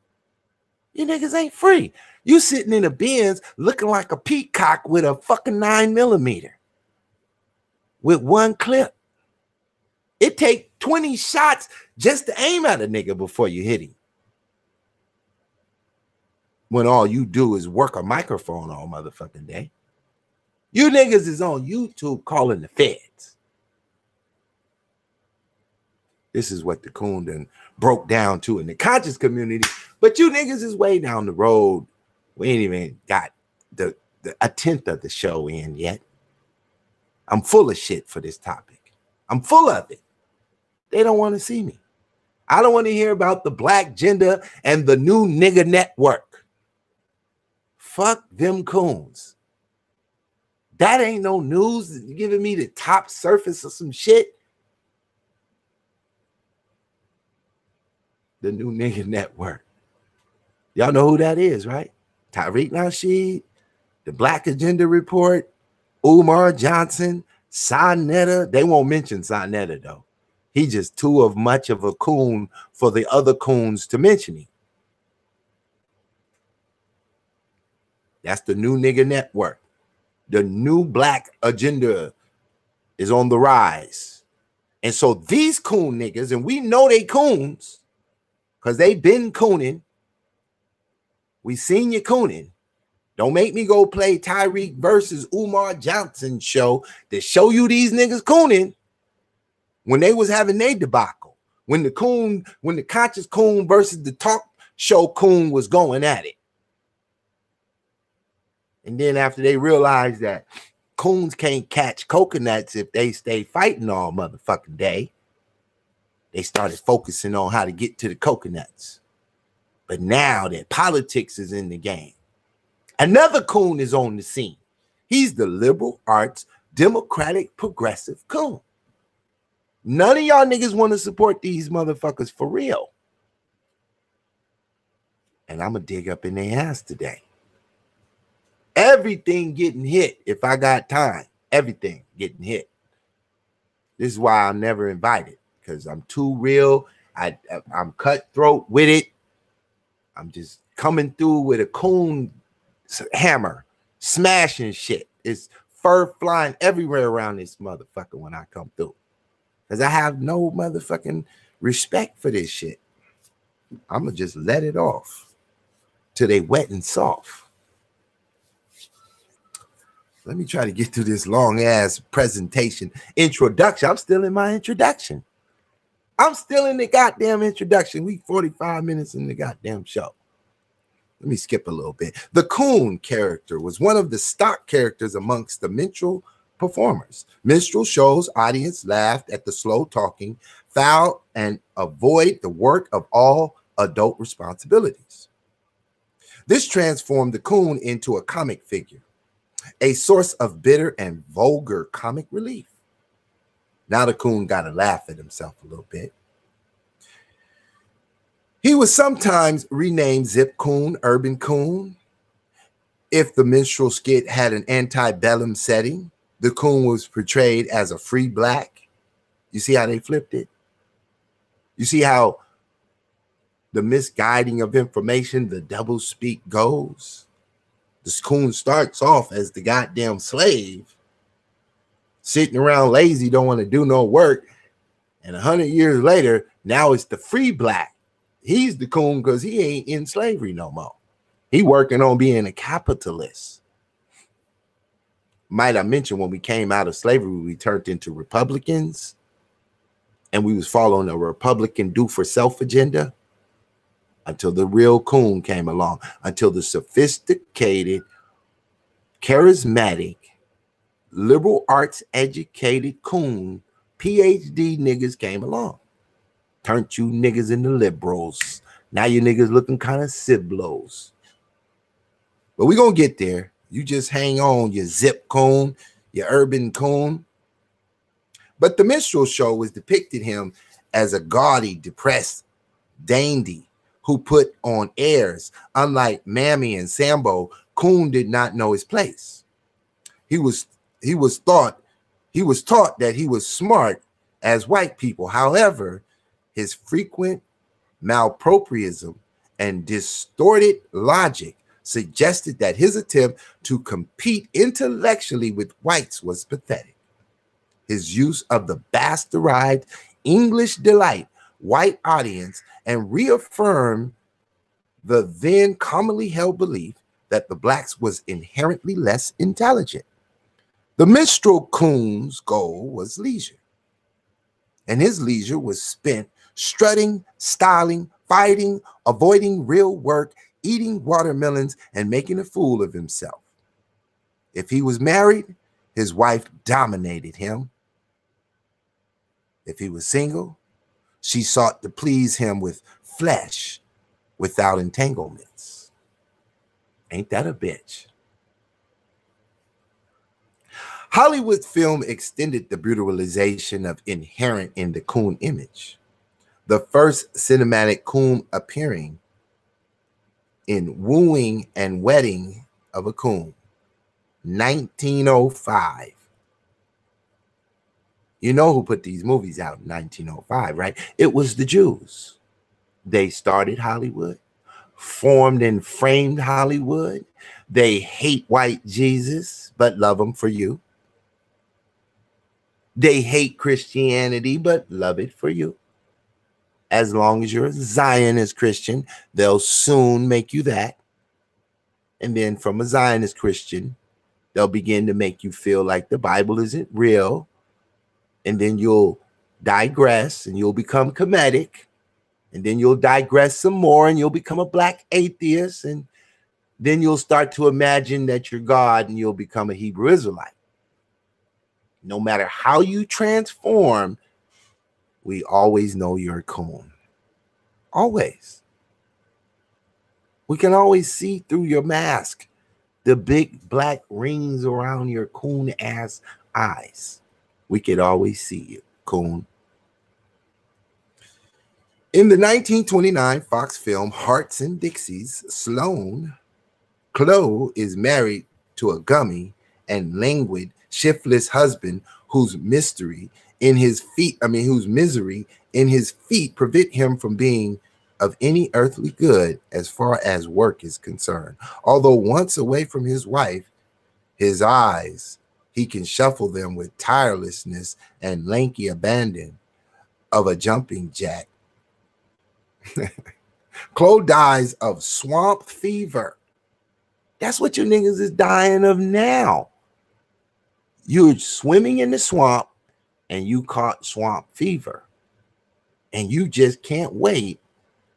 you niggas ain't free. You sitting in a Benz looking like a peacock with a fucking 9mm with one clip. It take 20 shots just to aim at a nigga before you hit him. When all you do is work a microphone all motherfucking day. You niggas is on YouTube calling the feds. This is what the coon done broke down to in the conscious community. But you niggas is way down the road. We ain't even got a tenth of the show in yet. I'm full of shit for this topic. I'm full of it. They don't want to see me. I don't want to hear about the black gender and the new nigga network. Fuck them coons. That ain't no news. You're giving me the top surface of some shit. The new nigga network. Y'all know who that is, right? Tariq Nasheed, the Black Agenda Report, Umar Johnson, Sonetta. They won't mention Sonetta, though. He just too of much of a coon for the other coons to mention him. That's the new nigga network. The new black agenda is on the rise. And so these coon niggas, and we know they coons because they been cooning. We seen you cooning. Don't make me go play Tyreek versus Umar Johnson show to show you these niggas cooning when they was having their debacle. When the conscious coon versus the talk show coon was going at it. And then after they realized that coons can't catch coconuts if they stay fighting all motherfucking day, they started focusing on how to get to the coconuts. But now that politics is in the game, another coon is on the scene. He's the liberal arts, democratic, progressive coon. None of y'all niggas want to support these motherfuckers for real. And I'm going to dig up in their ass today. Everything getting hit if I got time. Everything getting hit. This is why I'm never invited, because I'm too real. I'm cutthroat with it. I'm just coming through with a coon hammer, smashing shit. It's fur flying everywhere around this motherfucker when I come through. Because I have no motherfucking respect for this shit. I'm going to just let it off till they wet and soft. Let me try to get through this long ass presentation introduction. I'm still in my introduction. I'm still in the goddamn introduction. We 45 minutes in the goddamn show. Let me skip a little bit. The Coon character was one of the stock characters amongst the minstrel performers. Minstrel shows audience laughed at the slow talking, foul, and avoid the work of all adult responsibilities. This transformed the Coon into a comic figure, a source of bitter and vulgar comic relief. Now the Coon got to laugh at himself a little bit. He was sometimes renamed Zip Coon, Urban Coon. If the minstrel skit had an antebellum setting, the Coon was portrayed as a free black. You see how they flipped it? You see how the misguiding of information, the double speak goes? This Coon starts off as the goddamn slave, sitting around lazy, don't want to do no work. And 100 years later, now it's the free black. He's the Coon because he ain't in slavery no more. He working on being a capitalist. Might I mention, when we came out of slavery, we turned into Republicans, and we was following a Republican do-for-self agenda until the real Coon came along, until the sophisticated, charismatic, liberal arts educated Coon, PhD niggas came along. Turned you niggas into liberals. Now you niggas looking kind of ciblos. But we gonna get there. You just hang on, you Zip Coon, you Urban Coon. But the minstrel show was depicted him as a gaudy, depressed dandy who put on airs. Unlike Mammy and Sambo, Coon did not know his place. He was taught that he was smart as white people. However, his frequent malpropriism and distorted logic suggested that his attempt to compete intellectually with whites was pathetic. His use of the bastardized English delight white audience and reaffirmed the then commonly held belief that the blacks was inherently less intelligent. The minstrel Coon's goal was leisure, and his leisure was spent strutting, styling, fighting, avoiding real work, eating watermelons, and making a fool of himself. If he was married, his wife dominated him. If he was single, she sought to please him with flesh without entanglements. Ain't that a bitch? Hollywood film extended the brutalization of inherent in the Coon image. The first cinematic Coon appearing in Wooing and Wedding of a Coon, 1905. You know who put these movies out in 1905, right? It was the Jews. They started Hollywood, formed and framed Hollywood. They hate white Jesus, but love him for you. They hate Christianity, but love it for you. As long as you're a Zionist Christian, they'll soon make you that. And then from a Zionist Christian, they'll begin to make you feel like the Bible isn't real. And then you'll digress and you'll become comedic. And then you'll digress some more and you'll become a black atheist. And then you'll start to imagine that you're God and you'll become a Hebrew Israelite. No matter how you transform, we always know you're a Coon. Always. We can always see through your mask the big black rings around your Coon ass eyes. We could always see you, Coon. In the 1929 Fox film Hearts and Dixies, Chloe is married to a gummy and languid, shiftless husband whose misery in his feet prevent him from being of any earthly good as far as work is concerned. Although once away from his wife, his eyes, he can shuffle them with tirelessness and lanky abandon of a jumping jack. Chloe dies of swamp fever. That's what you niggas is dying of now. You're swimming in the swamp and you caught swamp fever. And you just can't wait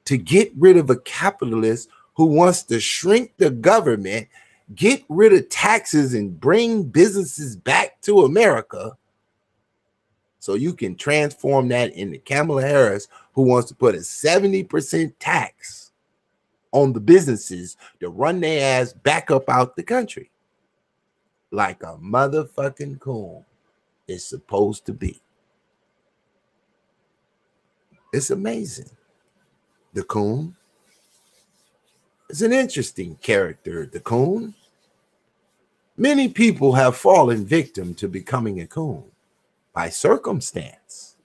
to get rid of a capitalist who wants to shrink the government, get rid of taxes, and bring businesses back to America so you can transform that into Kamala Harris, who wants to put a 70% tax on the businesses to run their ass back up out the country. Like a motherfucking coon is supposed to be. It's amazing. The Coon is an interesting character. The Coon. Many people have fallen victim to becoming a coon. By circumstance,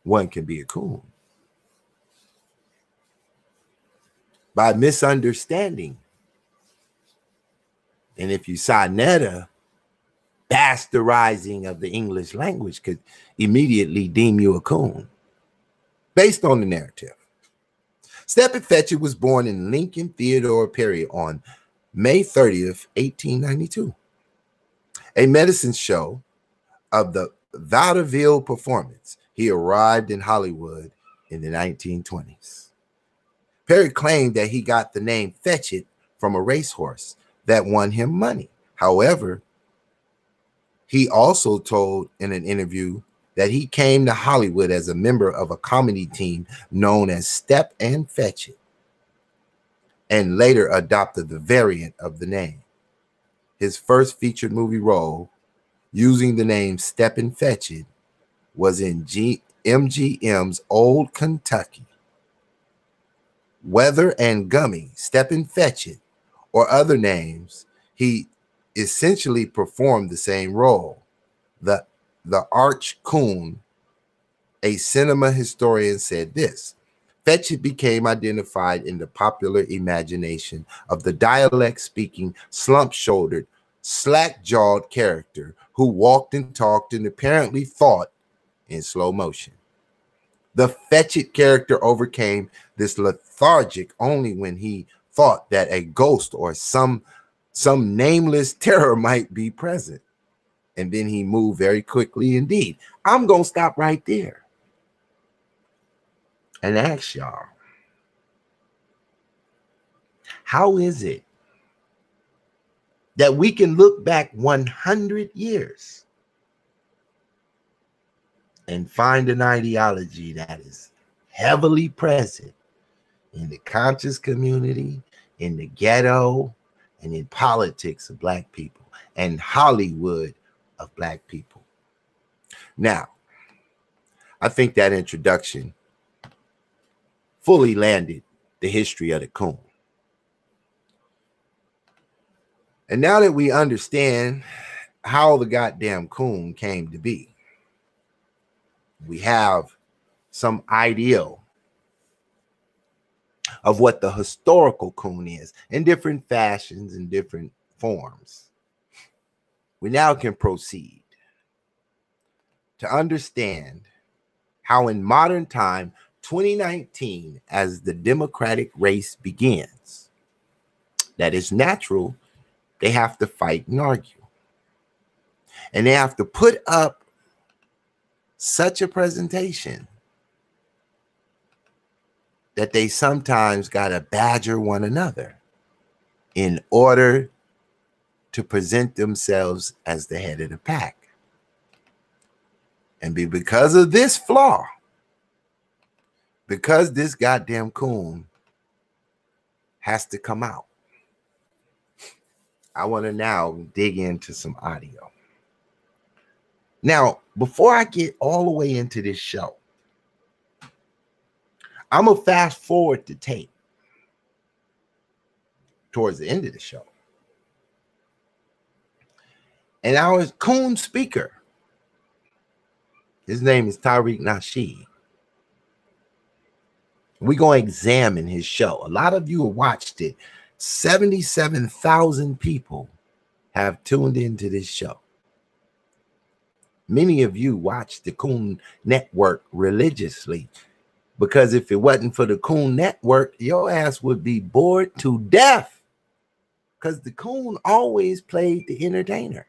one can be a coon. By misunderstanding. And if you sonetta, bastardizing of the English language could immediately deem you a coon. Based on the narrative. Stephen Fetchit was born in Lincoln Theodore Perry on May 30th, 1892. A medicine show of the vaudeville performance. He arrived in Hollywood in the 1920s. Perry claimed that he got the name Fetchit from a racehorse that won him money. However, he also told in an interview that he came to Hollywood as a member of a comedy team known as Step and Fetch It, and later adopted the variant of the name. His first featured movie role using the name Step and Fetch It was in MGM's Old Kentucky. Weather and Gummy, Step and Fetch It, or other names, he essentially performed the same role. The Arch Coon, a cinema historian, said this: Fetchit became identified in the popular imagination of the dialect-speaking, slump-shouldered, slack-jawed character who walked and talked and apparently thought in slow motion. The Fetchit character overcame this lethargic only when he thought that a ghost or some nameless terror might be present. And then he moved very quickly indeed. I'm going to stop right there and ask y'all, how is it that we can look back 100 years and find an ideology that is heavily present in the conscious community, in the ghetto, and in politics of Black people, and Hollywood of Black people? Now, I think that introduction fully landed the history of the coon. And now that we understand how the goddamn coon came to be, we have some ideal of what the historical coon is in different fashions and different forms. We now can proceed to understand how in modern time, 2019, as the democratic race begins, that is natural, they have to fight and argue. And they have to put up such a presentation that they sometimes got to badger one another in order to present themselves as the head of the pack. And because of this flaw, because this goddamn coon has to come out, I want to now dig into some audio. Now, before I get all the way into this show, I'm going to fast forward the tape towards the end of the show. And our coon speaker, his name is Tariq Nasheed. We're going to examine his show. A lot of you have watched it. 77,000 people have tuned into this show. Many of you watch the Coon Network religiously, because if it wasn't for the Coon Network, your ass would be bored to death, because the Coon always played the entertainer.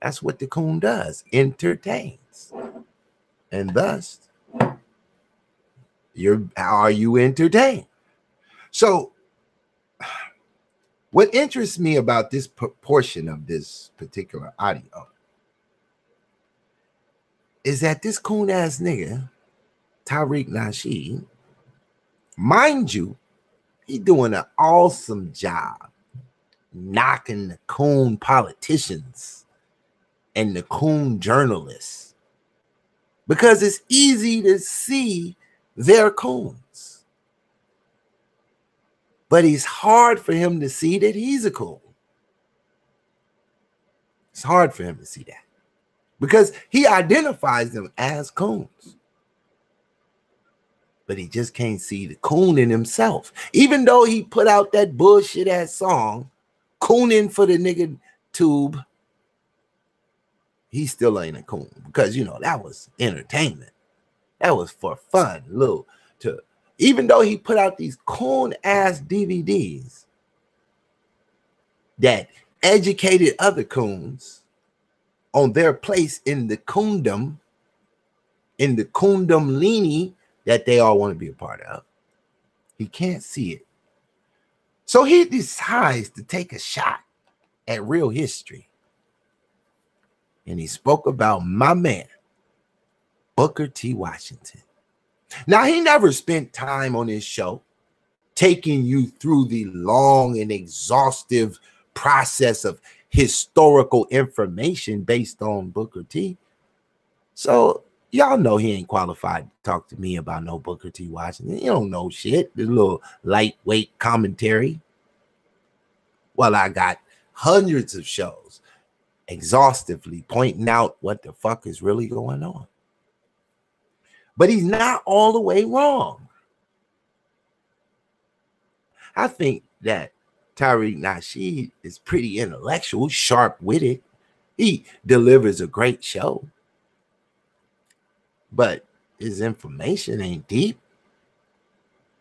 That's what the Coon does, entertains. And thus, Are you entertained? So what interests me about this portion of this particular audio is that this coon ass nigga, Tariq Nasheed, mind you, he doing an awesome job knocking the coon politicians and the coon journalists because it's easy to see they're coons. But it's hard for him to see that he's a coon. It's hard for him to see that because he identifies them as coons. But he just can't see the coon in himself. Even though he put out that bullshit ass song, Cooning for the nigga tube, he still ain't a coon because, you know, that was entertainment. That was for fun. Even though he put out these coon ass DVDs that educated other coons on their place in the coondom leanie that they all want to be a part of, he can't see it. So he decides to take a shot at real history. And he spoke about my man, Booker T. Washington. Now, he never spent time on his show taking you through the long and exhaustive process of historical information based on Booker T. So y'all know he ain't qualified to talk to me about no Booker T. Washington. He don't know shit. This little lightweight commentary. Well, I got hundreds of shows exhaustively pointing out what the fuck is really going on. But he's not all the way wrong. I think that Tariq Nasheed is pretty intellectual, sharp-witted. He delivers a great show. But his information ain't deep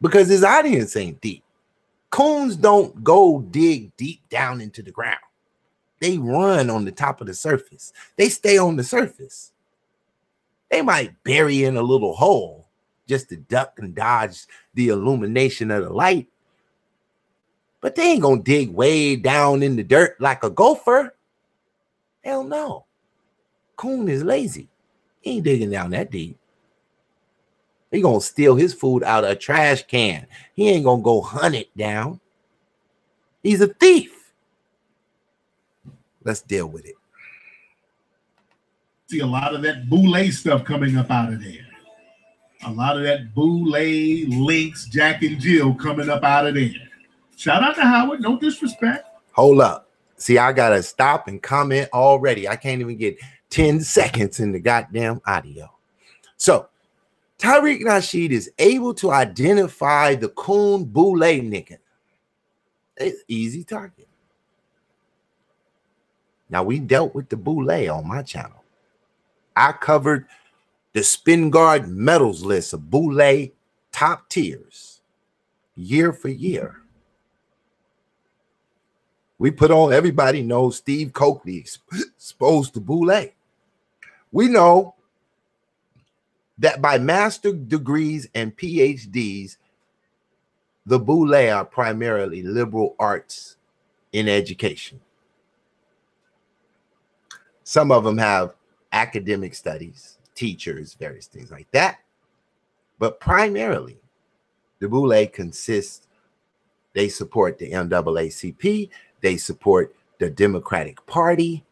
because his audience ain't deep. Coons don't go dig deep down into the ground. They run on the top of the surface. They stay on the surface. They might bury in a little hole just to duck and dodge the illumination of the light. But they ain't gonna dig way down in the dirt like a gopher. Hell no. Coon is lazy. He ain't digging down that deep. He gonna steal his food out of a trash can. He ain't gonna go hunt it down. He's a thief. Let's deal with it. See a lot of that boule stuff coming up out of there. A lot of that boule, Lynx, Jack and Jill coming up out of there. Shout out to Howard. No disrespect. Hold up. See, I gotta stop and comment already. I can't even get 10 seconds in the goddamn audio. So Tariq Nasheed is able to identify the coon boule nigga. It's easy target. Now, we dealt with the boule on my channel. I covered the Spin Guard medals list of boule top tiers year for year. We put on, everybody knows Steve Coakley exposed to boule. We know that by master degrees and PhDs, the boule are primarily liberal arts in education. Some of them have academic studies, teachers, various things like that. But primarily, the boule consists, they support the NAACP, they support the Democratic Party,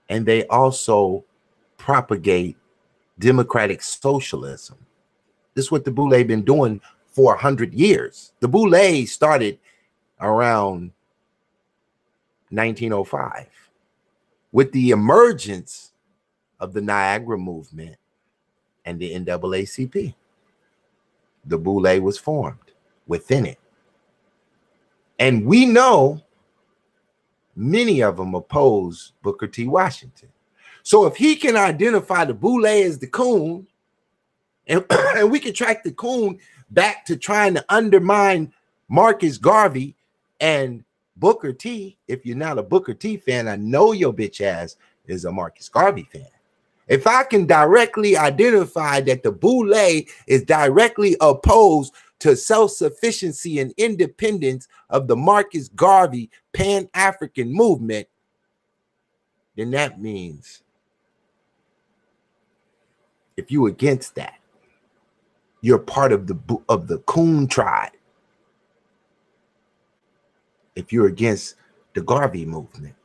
and they also propagate democratic socialism. This is what the boule been doing for 100 years. The boule started around 1905 with the emergence of the Niagara movement and the NAACP. The boule was formed within it. And we know many of them oppose Booker T. Washington. So if he can identify the boule as the coon, and we can track the coon back to trying to undermine Marcus Garvey and Booker T. If you're not a Booker T fan, I know your bitch ass is a Marcus Garvey fan. If I can directly identify that the Boule is directly opposed to self-sufficiency and independence of the Marcus Garvey Pan-African movement, then that means if you against that, you're part of the Coon tribe. If you're against the Garvey movement.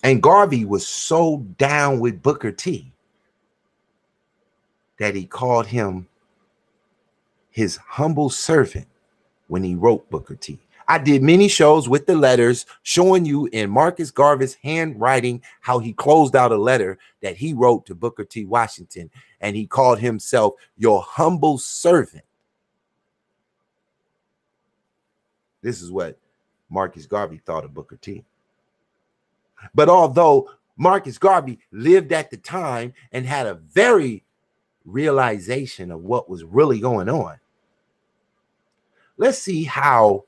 And Garvey was so down with Booker T that he called him his humble servant when he wrote Booker T. I did many shows with the letters showing you in Marcus Garvey's handwriting how he closed out a letter that he wrote to Booker T. Washington, and he called himself your humble servant. This is what Marcus Garvey thought of Booker T. But although Marcus Garvey lived at the time and had a very realization of what was really going on, let's see how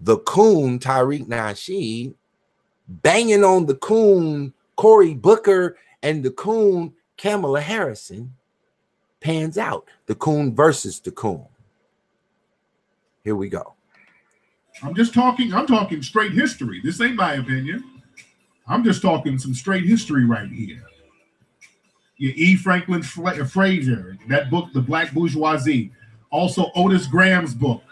the Coon Tariq Nasheed banging on the Coon Cory Booker and the Coon Kamala Harrison pans out. The Coon versus the Coon. Here we go. I'm talking straight history. This ain't my opinion. I'm just talking some straight history right here. Your E. Franklin Frazier, that book, The Black Bourgeoisie. Also Otis Graham's book.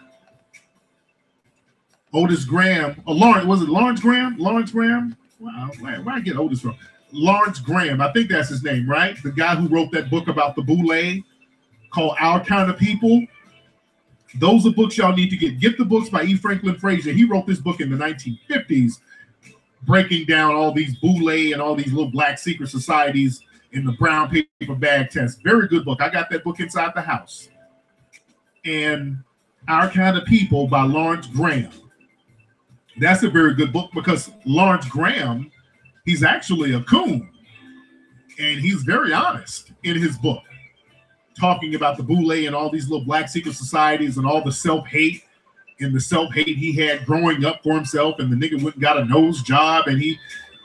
Otis Graham, was it Lawrence Graham? Lawrence Graham? Wow, where I get Otis from? Lawrence Graham, I think that's his name, right? The guy who wrote that book about the Boule called Our Kind of People. Those are books y'all need to get. Get the books by E. Franklin Frazier. He wrote this book in the 1950s, breaking down all these Boule and all these little black secret societies in the brown paper bag test. Very good book. I got that book inside the house. And Our Kind of People by Lawrence Graham. That's a very good book because Lawrence Graham, he's actually a coon. And he's very honest in his book, talking about the Boule and all these little black secret societies and all the self-hate and the self-hate he had growing up for himself. And the nigga went and got a nose job and he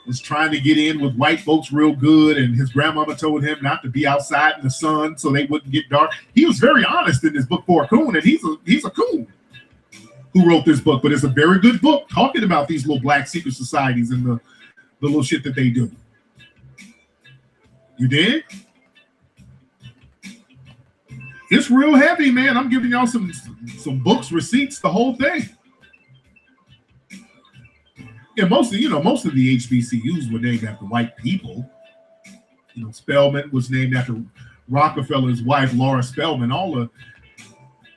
was trying to get in with white folks real good. And his grandmama told him not to be outside in the sun so they wouldn't get dark. He was very honest in this book for a coon, and he's a coon who wrote this book. But it's a very good book talking about these little black secret societies and the little shit that they do. You dig? It's real heavy, man. I'm giving y'all some books, receipts, the whole thing. And most of the HBCUs were named after white people. You know, Spelman was named after Rockefeller's wife, Laura Spelman.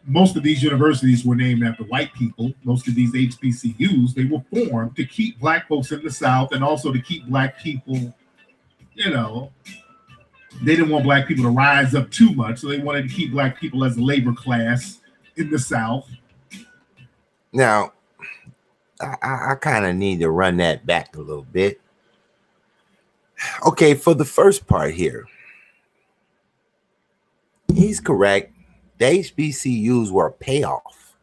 Most of these universities were named after white people. Most of these HBCUs, they were formed to keep black folks in the South and also to keep black people, they didn't want black people to rise up too much, so they wanted to keep black people as a labor class in the South. Now, I kind of need to run that back a little bit. Okay, for the first part here, he's correct. The HBCUs were a payoff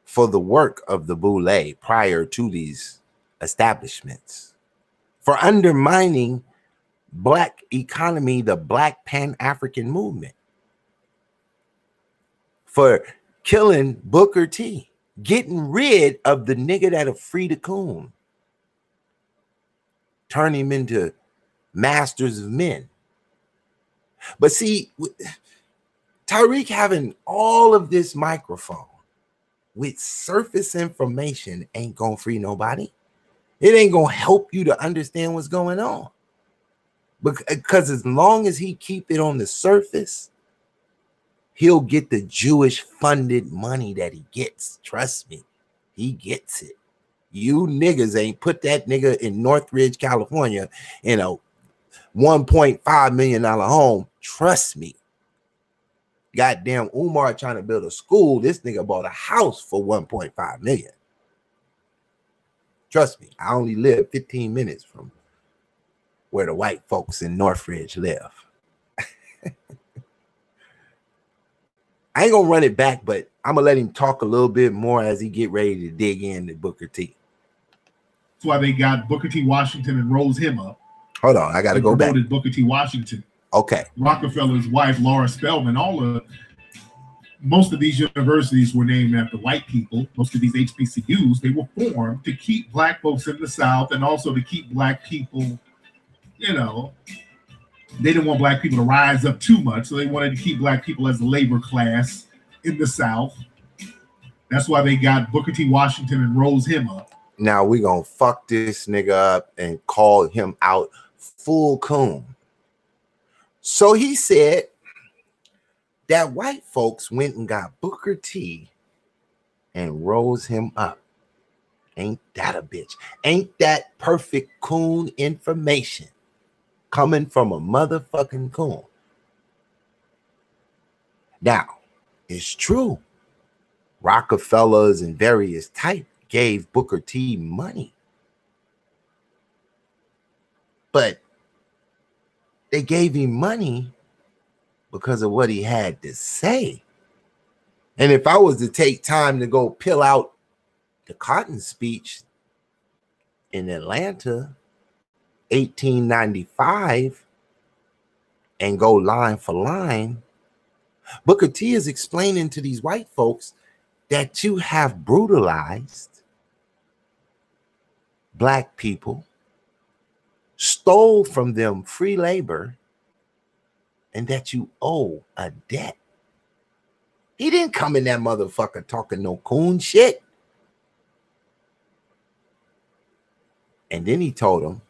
for the work of the Boule prior to these establishments, for undermining black economy, the black Pan-African movement, for killing Booker T, getting rid of the nigga that'll free the Coon, turn him into masters of men. But see, Tariq having all of this microphone with surface information ain't gonna free nobody. It ain't gonna help you to understand what's going on. Because as long as he keep it on the surface, he'll get the Jewish funded money that he gets. Trust me, he gets it. You niggas ain't put that nigga in Northridge, California in a $1.5 million home. Trust me. Goddamn Umar trying to build a school. This nigga bought a house for $1.5 million. Trust me, I only live 15 minutes from where the white folks in Northridge live. I ain't gonna run it back, but I'm gonna let him talk a little bit more as he get ready to dig into Booker T. That's why they got Booker T. Washington and rose him up. Hold on, I got to go back. Booker T. Washington. Okay. Rockefeller's wife, Laura Spelman, most of these universities were named after white people. Most of these HBCUs, they were formed to keep black folks in the South and also to keep black people, they didn't want black people to rise up too much. So they wanted to keep black people as a labor class in the South. That's why they got Booker T. Washington and rose him up. Now we're going to fuck this nigga up and call him out full coon. So he said that white folks went and got Booker T and rose him up. Ain't that a bitch? Ain't that perfect coon information coming from a motherfucking coon? Now, it's true. Rockefellers and various type gave Booker T money. But they gave him money because of what he had to say. And if I was to take time to go peel out the Cotton speech in Atlanta, 1895, and go line for line, Booker T is explaining to these white folks that you have brutalized black people, stole from them free labor, and that you owe a debt. He didn't come in that motherfucker talking no coon shit. And then he told them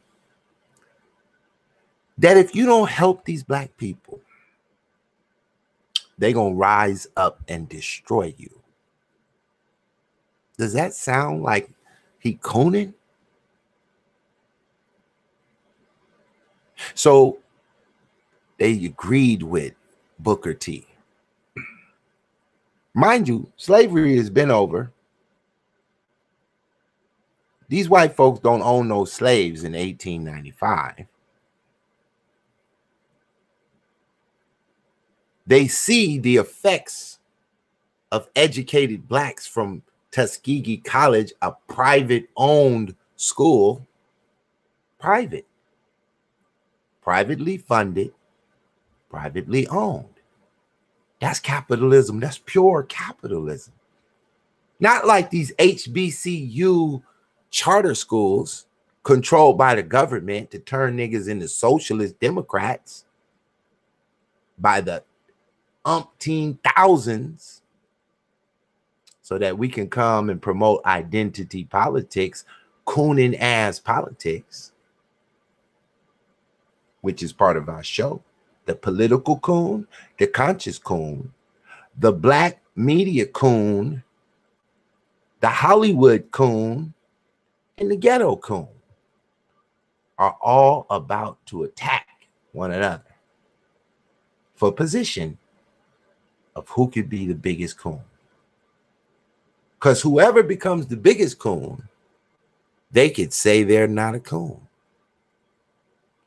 that if you don't help these black people, they're going to rise up and destroy you. Does that sound like he cooning? So they agreed with Booker T. Mind you, slavery has been over. These white folks don't own no slaves in 1895. They see the effects of educated blacks from Tuskegee College, a private-owned school, privately funded, privately owned. That's capitalism. That's pure capitalism. Not like these HBCU charter schools controlled by the government to turn niggas into socialist Democrats by the umpteen thousands so that we can come and promote identity politics, cooning ass politics, which is part of our show. The political coon, the conscious coon, the black media coon, the Hollywood coon, and the ghetto coon are all about to attack one another for position of who could be the biggest coon. Because whoever becomes the biggest coon, they could say they're not a coon.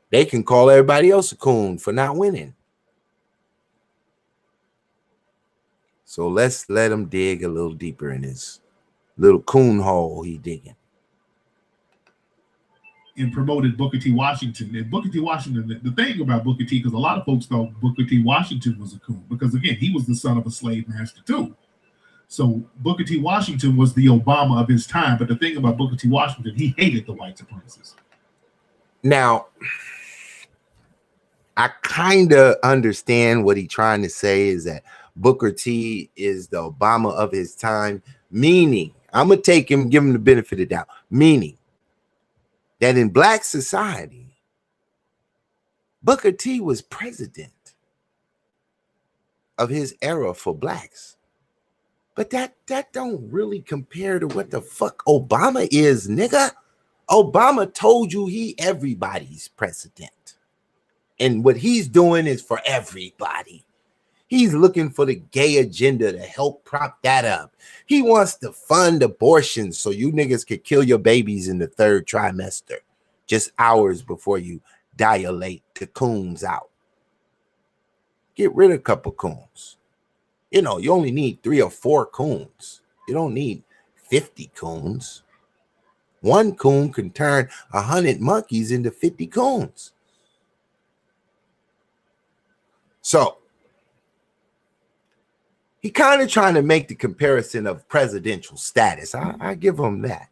They can call everybody else a coon for not winning. So let's let him dig a little deeper in his little coon hole he digging. And promoted Booker T. Washington. And Booker T. Washington, the thing about Booker T, because a lot of folks thought Booker T. Washington was a coon, because again, he was the son of a slave master too. So Booker T. Washington was the Obama of his time. But the thing about Booker T. Washington, he hated the white supremacists. Now, I kind of understand what he's trying to say is that Booker T is the Obama of his time, meaning, I'm going to take him, give him the benefit of the doubt, meaning that in black society, Booker T was president of his era for blacks. But that don't really compare to what the fuck Obama is, nigga. Obama told you he everybody's president. And what he's doing is for everybody. He's looking for the gay agenda to help prop that up. He wants to fund abortions so you niggas could kill your babies in the third trimester, just hours before you dilate the coons out. Get rid of a couple coons. You know, you only need 3 or 4 coons. You don't need 50 coons. One coon can turn 100 monkeys into 50 coons. So he kind of trying to make the comparison of presidential status. I give him that.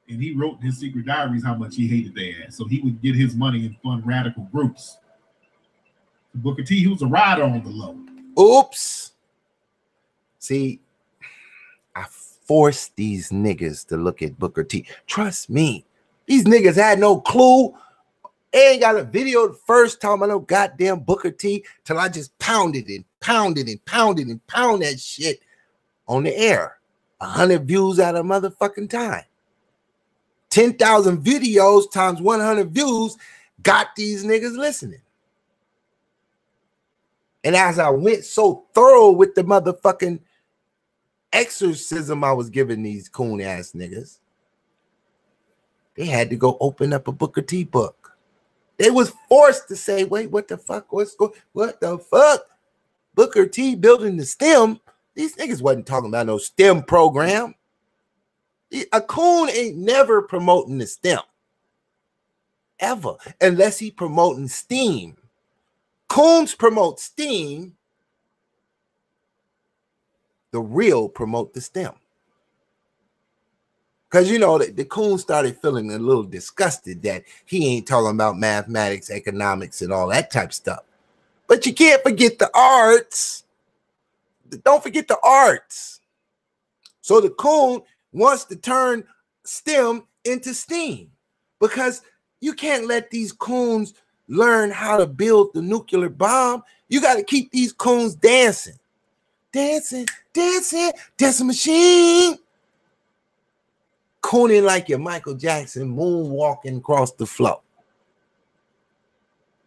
And he wrote in his secret diaries how much he hated their ass. So he would get his money and fund radical groups. Booker T, he was a rider on the low. Oops. See, I forced these niggas to look at Booker T. Trust me, these niggas had no clue. They ain't got a video the first time I know goddamn Booker T till I just pounded and pounded and pounded and pound that shit on the air. 100 views at a motherfucking time. 10,000 videos times 100 views got these niggas listening. And as I went so thorough with the motherfucking exorcism I was giving these coon ass niggas, they had to go open up a Booker T book. They was forced to say, wait, what the fuck? What the fuck? Booker T building the STEM. These niggas wasn't talking about no STEM program. A coon ain't never promoting the STEM. Ever. Unless he promoting STEAM. Coons promote STEAM. The real promote the STEM. Because, you know, the coon started feeling a little disgusted that he ain't talking about mathematics, economics, and all that type of stuff. But you can't forget the arts. Don't forget the arts. So the coon wants to turn STEM into STEAM. Because you can't let these coons learn how to build the nuclear bomb. You got to keep these coons dancing. Dancing, dancing, dancing machine. Cooning like you're Michael Jackson, moonwalking across the floor.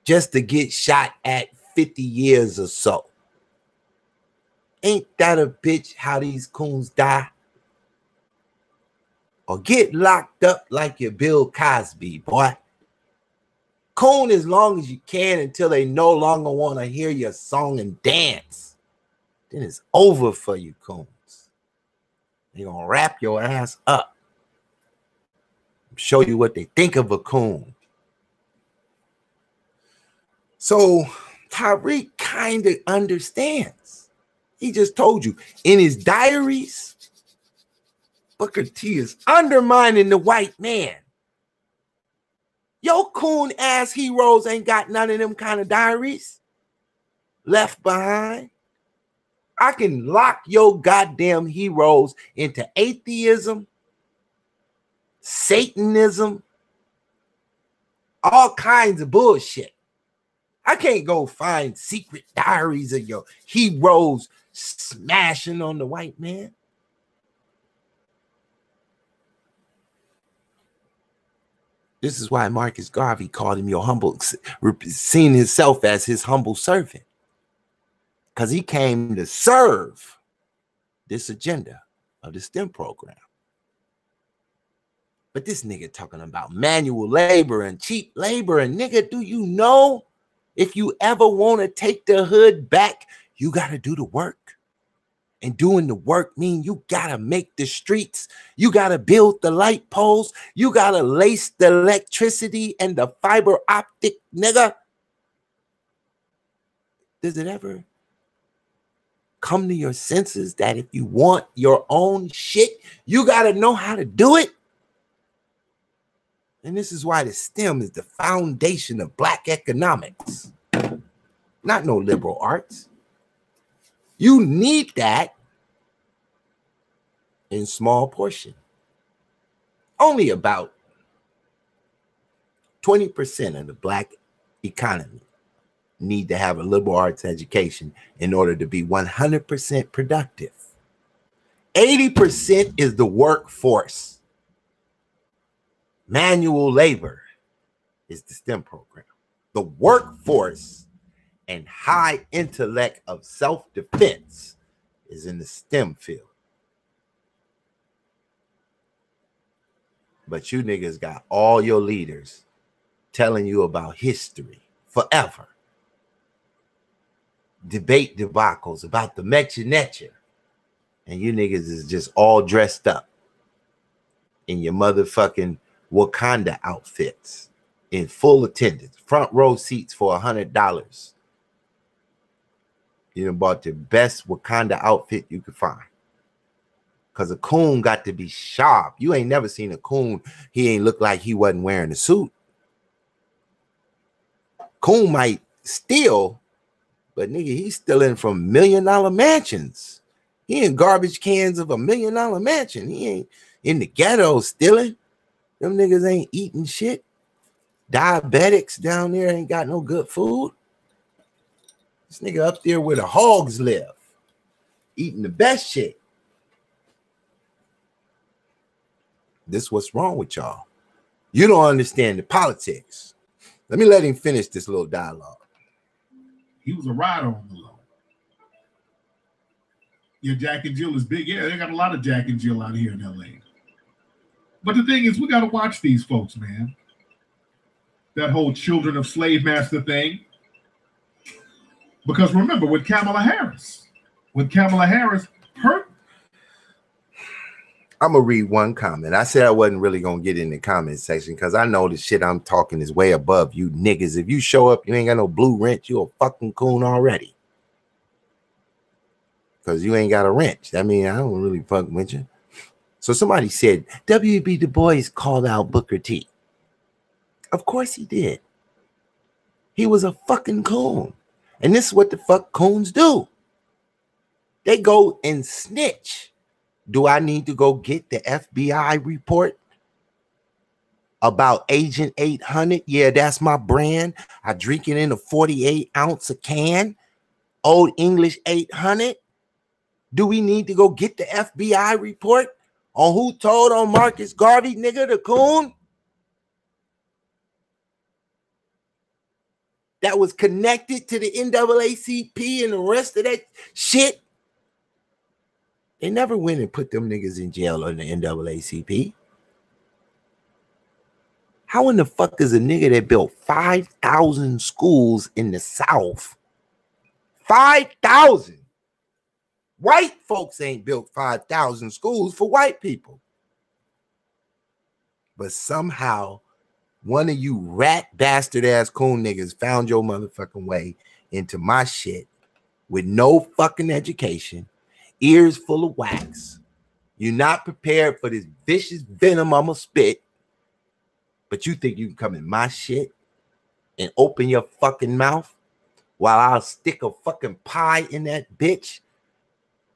Just to get shot at 50 years or so. Ain't that a bitch how these coons die? Or get locked up like you're Bill Cosby, boy. Coon as long as you can until they no longer want to hear your song and dance. Then it's over for you, coons. They're going to wrap your ass up. Show you what they think of a coon. So Tyreek kind of understands. He just told you in his diaries, Booker T is undermining the white man. Your coon ass heroes ain't got none of them kind of diaries left behind. I can lock your goddamn heroes into atheism, Satanism, all kinds of bullshit. I can't go find secret diaries of your heroes smashing on the white man. This is why Marcus Garvey called him your humble, seeing himself as his humble servant. Because he came to serve this agenda of the STEM program. But this nigga talking about manual labor and cheap labor. And nigga, do you know if you ever want to take the hood back, you got to do the work. And doing the work mean you got to make the streets. You got to build the light poles. You got to lace the electricity and the fiber optic, nigga. Does it ever come to your senses that if you want your own shit, you got to know how to do it? And this is why the STEM is the foundation of Black economics. Not no liberal arts. You need that in small portion. Only about 20% of the Black economy need to have a liberal arts education in order to be 100% productive. 80% is the workforce. Manual labor is the STEM program. The workforce and high intellect of self-defense is in the STEM field. But you niggas got all your leaders telling you about history forever. Debate debacles about the Mecha. And you niggas is just all dressed up in your motherfucking Wakanda outfits in full attendance, front row seats for $100 You done bought the best Wakanda outfit you could find. Because a coon got to be sharp. You ain't never seen a coon. He ain't look like he wasn't wearing a suit. Coon might steal, but nigga, he's stealing from $1 million mansions. He in garbage cans of $1 million mansion. He ain't in the ghetto stealing. Them niggas ain't eating shit. Diabetics down there ain't got no good food. This nigga up there where the hogs live, eating the best shit. This what's wrong with y'all. You don't understand the politics. Let me let him finish this little dialogue. He was a rider on the low. Yeah, Jack and Jill is big. Yeah, they got a lot of Jack and Jill out here in LA. But the thing is, we got to watch these folks, man. That whole children of slave master thing. Because remember, with Kamala Harris, her. I'm going to read one comment. I said I wasn't really going to get in the comment section because I know the shit I'm talking is way above you niggas. If you show up, you ain't got no blue wrench, you a fucking coon already. Because you ain't got a wrench. That means I don't really fuck with you. So somebody said, W.B. Du Bois called out Booker T. Of course he did. He was a fucking coon. And this is what the fuck coons do. They go and snitch. Do I need to go get the FBI report about Agent 800? Yeah, that's my brand. I drink it in a 48 ounce a can. Old English 800. Do we need to go get the FBI report on who told on Marcus Garvey, nigga, the coon? That was connected to the NAACP and the rest of that shit. They never went and put them niggas in jail on the NAACP. How in the fuck is a nigga that built 5,000 schools in the South? 5,000. White folks ain't built 5,000 schools for white people. But somehow, one of you rat bastard ass coon niggas found your motherfucking way into my shit with no fucking education, ears full of wax. You're not prepared for this vicious venom I'ma spit, but you think you can come in my shit and open your fucking mouth while I'll stick a fucking pie in that bitch?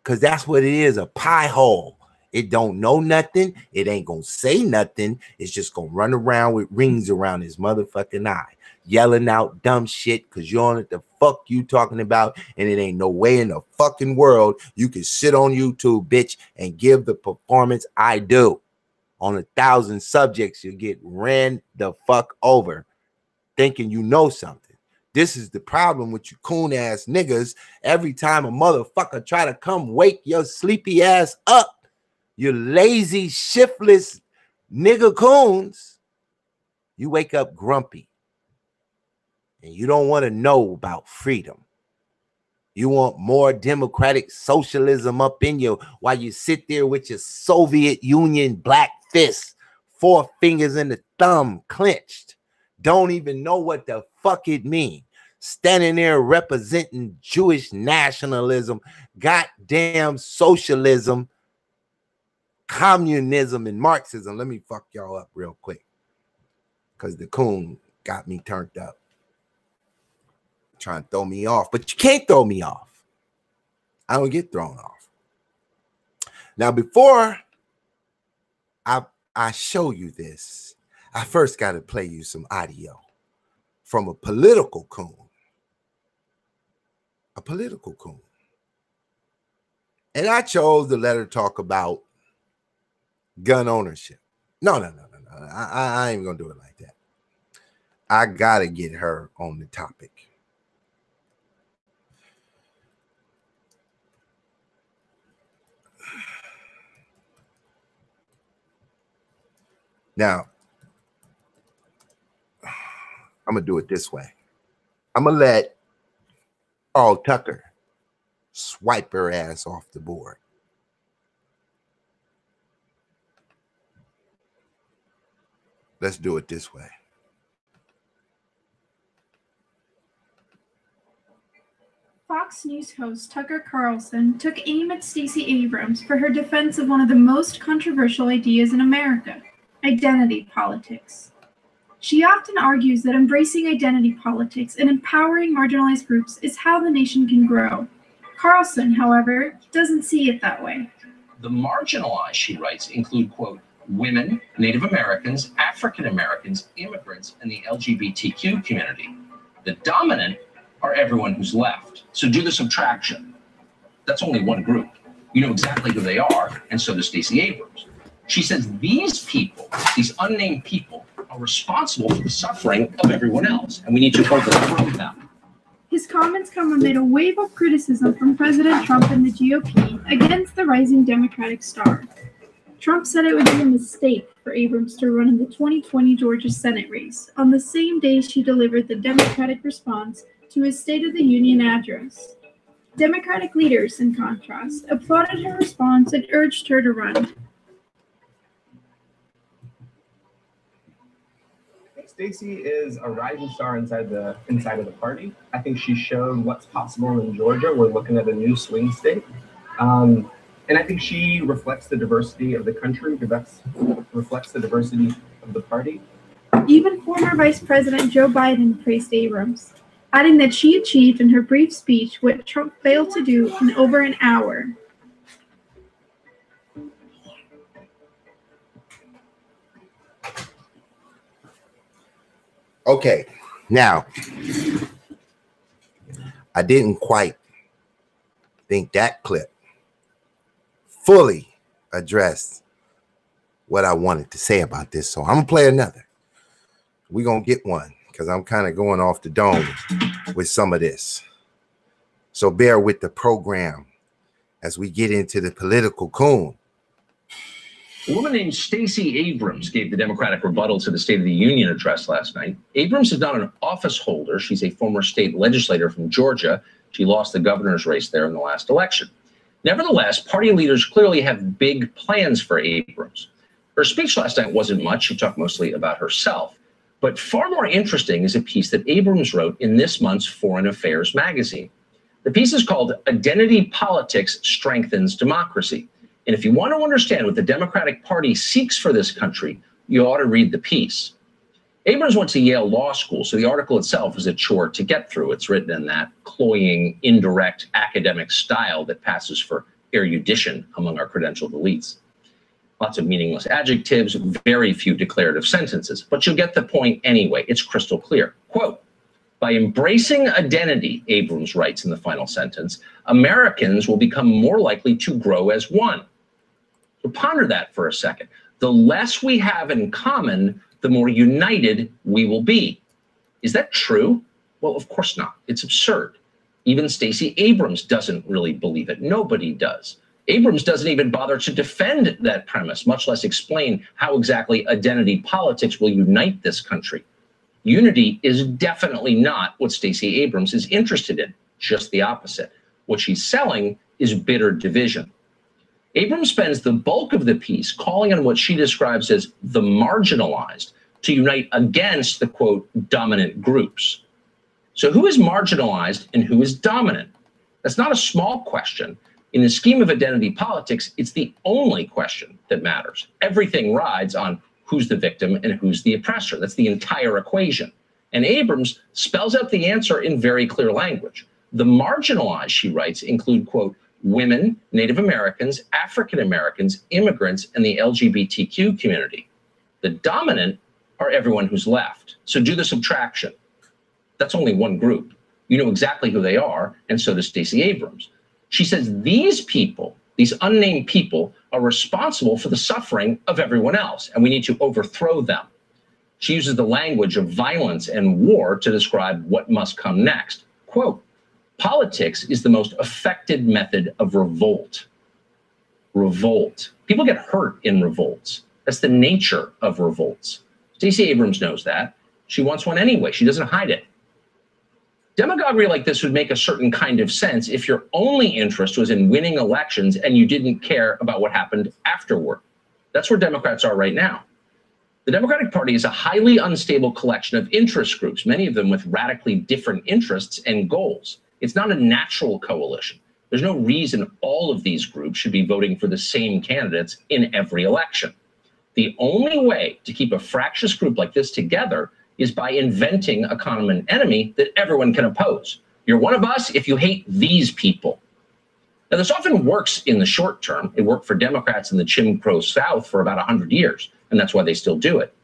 Because that's what it is, a pie hole. It don't know nothing. It ain't gonna say nothing. It's just gonna run around with rings around his motherfucking eye, yelling out dumb shit because you don't know what the fuck you talking about, and it ain't no way in the fucking world you can sit on YouTube, bitch, and give the performance I do. On 1,000 subjects, you get ran the fuck over thinking you know something. This is the problem with you coon ass niggas. Every time a motherfucker try to come wake your sleepy ass up, you lazy, shiftless nigga coons, you wake up grumpy. And you don't want to know about freedom. You want more democratic socialism up in you while you sit there with your Soviet Union black fists, 4 fingers and the thumb clenched. Don't even know what the fuck it means. Standing there representing Jewish nationalism, goddamn socialism, communism, and Marxism. Let me fuck y'all up real quick because the coon got me turned up. Trying to throw me off, but you can't throw me off. I don't get thrown off. Now, before I show you this, I first got to play you some audio from a political coon. A political coon. And I chose to let her talk about gun ownership. No. I ain't gonna do it like that. I gotta get her on the topic. Now, I'm gonna do it this way. I'm gonna let Al Tucker swipe her ass off the board. Let's do it this way. Fox Fox News host Tucker Carlson took aim at Stacey Abrams for her defense of one of the most controversial ideas in America, identity politics. She often argues that embracing identity politics and empowering marginalized groups is how the nation can grow. Carlson, however, doesn't see it that way. The marginalized, she writes, include, quote, women, Native Americans, African Americans, immigrants, and the LGBTQ community. The dominant are everyone who's left. So do the subtraction. That's only one group. You know exactly who they are, and so does Stacey Abrams. She says these people, these unnamed people, are responsible for the suffering of everyone else, and we need to overthrow them. His comments come amid a wave of criticism from President Trump and the GOP against the rising Democratic star. Trump said it would be a mistake for Abrams to run in the 2020 Georgia Senate race on the same day she delivered the Democratic response to his State of the Union address. Democratic leaders, in contrast, applauded her response and urged her to run. Stacey is a rising star inside of the party. I think she's shown what's possible in Georgia. We're looking at a new swing state. And I think she reflects the diversity of the country, reflects the diversity of the party. Even former Vice President Joe Biden praised Abrams, adding that she achieved in her brief speech what Trump failed to do in over an hour. Okay, now, I didn't quite think that clip fully addressed what I wanted to say about this, so I'm going to play another. We're going to get one, because I'm kind of going off the dome with some of this. So bear with the program as we get into the political coon. A woman named Stacey Abrams gave the Democratic rebuttal to the State of the Union address last night. Abrams is not an office holder. She's a former state legislator from Georgia. She lost the governor's race there in the last election. Nevertheless, party leaders clearly have big plans for Abrams. Her speech last night wasn't much. She talked mostly about herself. But far more interesting is a piece that Abrams wrote in this month's Foreign Affairs magazine. The piece is called Identity Politics Strengthens Democracy. And if you want to understand what the Democratic Party seeks for this country, you ought to read the piece. Abrams went to Yale Law School, so the article itself is a chore to get through. It's written in that cloying, indirect academic style that passes for erudition among our credentialed elites. Lots of meaningless adjectives, very few declarative sentences, but you'll get the point anyway. It's crystal clear. Quote, by embracing identity, Abrams writes in the final sentence, Americans will become more likely to grow as one. So ponder that for a second. The less we have in common, the more united we will be. Is that true? Well, of course not. It's absurd. Even Stacey Abrams doesn't really believe it. Nobody does. Abrams doesn't even bother to defend that premise, much less explain how exactly identity politics will unite this country. Unity is definitely not what Stacey Abrams is interested in, just the opposite. What she's selling is bitter division. Abrams spends the bulk of the piece calling on what she describes as the marginalized to unite against the, quote, dominant groups. So who is marginalized and who is dominant? That's not a small question. In the scheme of identity politics, it's the only question that matters. Everything rides on who's the victim and who's the oppressor. That's the entire equation. And Abrams spells out the answer in very clear language. The marginalized, she writes, include, quote, women, Native Americans, African Americans, immigrants, and the LGBTQ community. The dominant are everyone who's left. So do the subtraction. That's only one group. You know exactly who they are, and so does Stacey Abrams. She says these people, these unnamed people, are responsible for the suffering of everyone else, and we need to overthrow them. She uses the language of violence and war to describe what must come next. Quote, politics is the most effective method of revolt. Revolt. People get hurt in revolts. That's the nature of revolts. Stacey Abrams knows that. She wants one anyway. She doesn't hide it. Demagoguery like this would make a certain kind of sense if your only interest was in winning elections and you didn't care about what happened afterward. That's where Democrats are right now. The Democratic Party is a highly unstable collection of interest groups, many of them with radically different interests and goals. It's not a natural coalition. There's no reason all of these groups should be voting for the same candidates in every election. The only way to keep a fractious group like this together is by inventing a common enemy that everyone can oppose. You're one of us if you hate these people. Now, this often works in the short term. It worked for Democrats in the Jim Crow South for about 100 years, and that's why they still do it.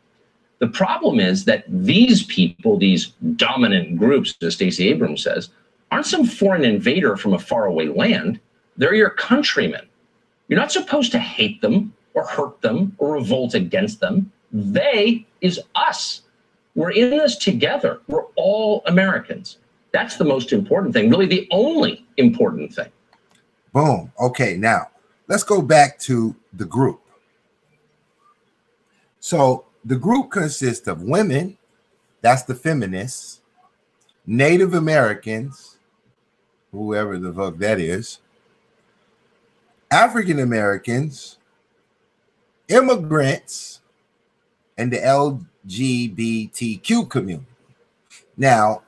The problem is that these people, these dominant groups, as Stacey Abrams says, aren't some foreign invader from a faraway land. They're your countrymen. You're not supposed to hate them or hurt them or revolt against them. They is us. We're in this together. We're all Americans. That's the most important thing, really the only important thing. Boom. Okay, now let's go back to the group. So the group consists of women, that's the feminists, Native Americans, whoever the fuck that is, African Americans, immigrants, and the LGBTQ community. Now,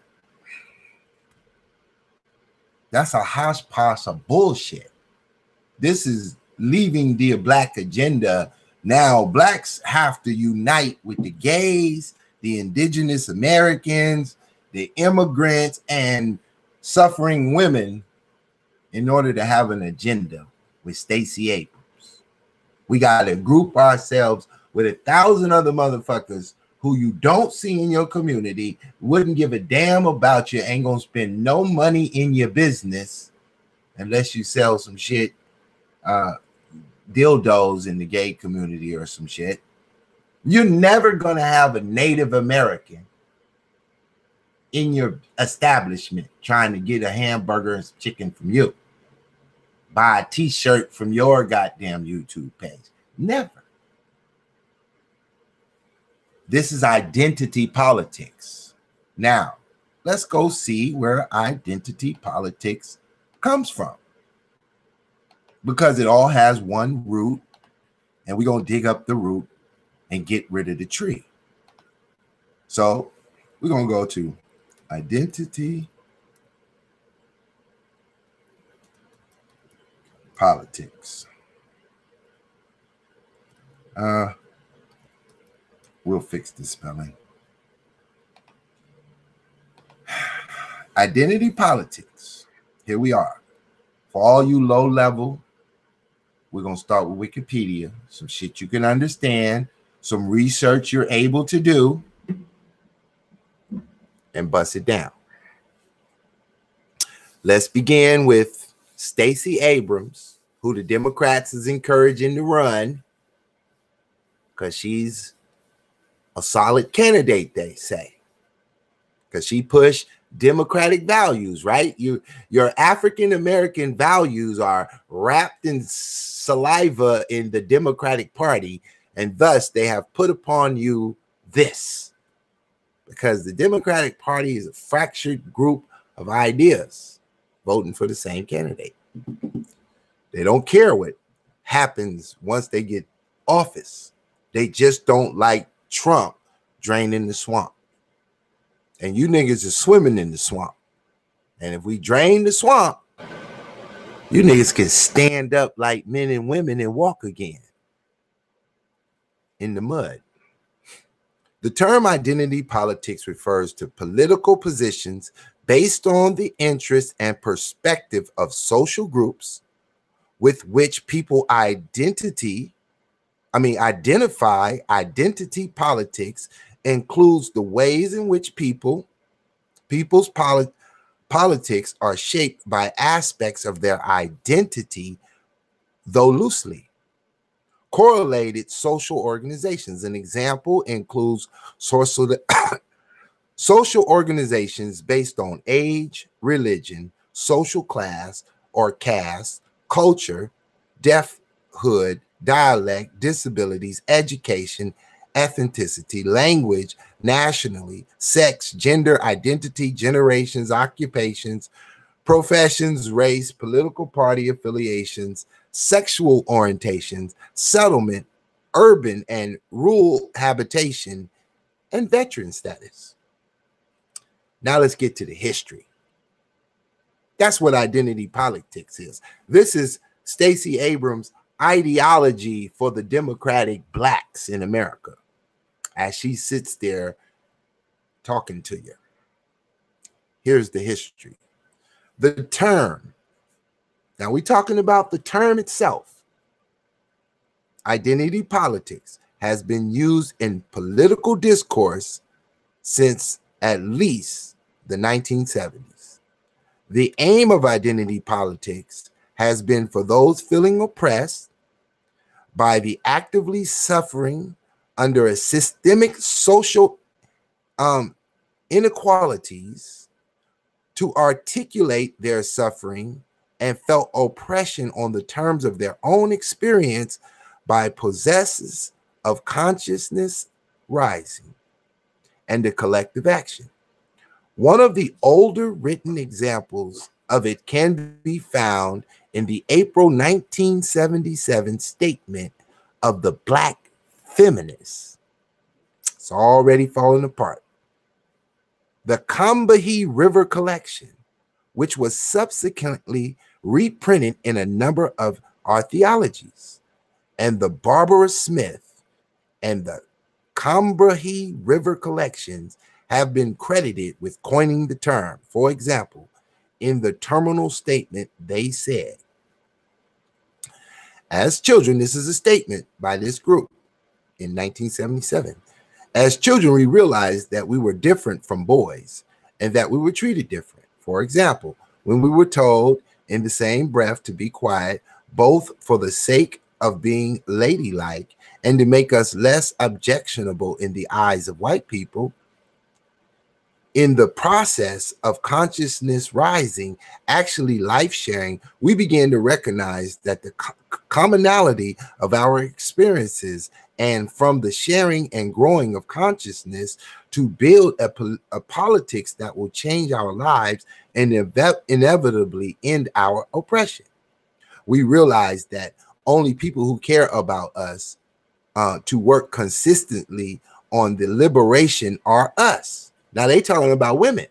that's a hodgepodge of bullshit. This is leaving the black agenda. Now, blacks have to unite with the gays, the indigenous Americans, the immigrants, and suffering women in order to have an agenda with Stacey Abrams. We got to group ourselves with 1,000 other motherfuckers who you don't see in your community, wouldn't give a damn about you, ain't gonna spend no money in your business unless you sell some shit, dildos in the gay community or some shit. You're never gonna have a Native American in your establishment trying to get a hamburger and some chicken from you. Buy a t-shirt from your goddamn YouTube page. Never. This is identity politics. Now, let's go see where identity politics comes from. Because it all has one root, and we're going to dig up the root and get rid of the tree. So, we're going to go to identity politics. We'll fix the spelling. Identity politics. Here we are. For all you low level, we're going to start with Wikipedia. Some shit you can understand. Some research you're able to do. And bust it down. Let's begin with Stacey Abrams, who the Democrats is encouraging to run. Because she's a solid candidate, they say, because she pushed democratic values, right? Your African American values are wrapped in saliva in the Democratic Party, and thus they have put upon you this, because the Democratic Party is a fractured group of ideas voting for the same candidate. They don't care what happens once they get office. They just don't like Trump draining the swamp. And you niggas are swimming in the swamp. And if we drain the swamp, you niggas can stand up like men and women and walk again in the mud. The term identity politics refers to political positions based on the interests and perspective of social groups with which people identify. Identity politics includes the ways in which people's politics are shaped by aspects of their identity, though loosely. Correlated social organizations. An example includes social organizations based on age, religion, social class or caste, culture, deafhood, dialect, disabilities, education, ethnicity, language, nationally, sex, gender, identity, generations, occupations, professions, race, political party affiliations, sexual orientations, settlement, urban and rural habitation, and veteran status. Now let's get to the history. That's what identity politics is. This is Stacey Abrams' ideology for the Democratic blacks in America as she sits there talking to you. Here's the history. The term, now we're talking about the term itself. Identity politics has been used in political discourse since at least the 1970s. The aim of identity politics has been for those feeling oppressed by the actively suffering under a systemic social inequalities to articulate their suffering and felt oppression on the terms of their own experience by possessors of consciousness rising and the collective action. One of the older written examples of it can be found in the April 1977 statement of the Black feminists. It's already falling apart. The Combahee River Collection, which was subsequently reprinted in a number of archaeologies, and the Barbara Smith and the Combahee River collections have been credited with coining the term. For example, in the terminal statement, they said, as children, this is a statement by this group in 1977. As children, we realized that we were different from boys and that we were treated different. For example, when we were told in the same breath to be quiet, both for the sake of being ladylike and to make us less objectionable in the eyes of white people, in the process of consciousness rising, actually life sharing, we began to recognize that the commonality of our experiences, and from the sharing and growing of consciousness to build a politics that will change our lives and inevitably end our oppression. We realize that only people who care about us to work consistently on the liberation are us. Now they talking about women.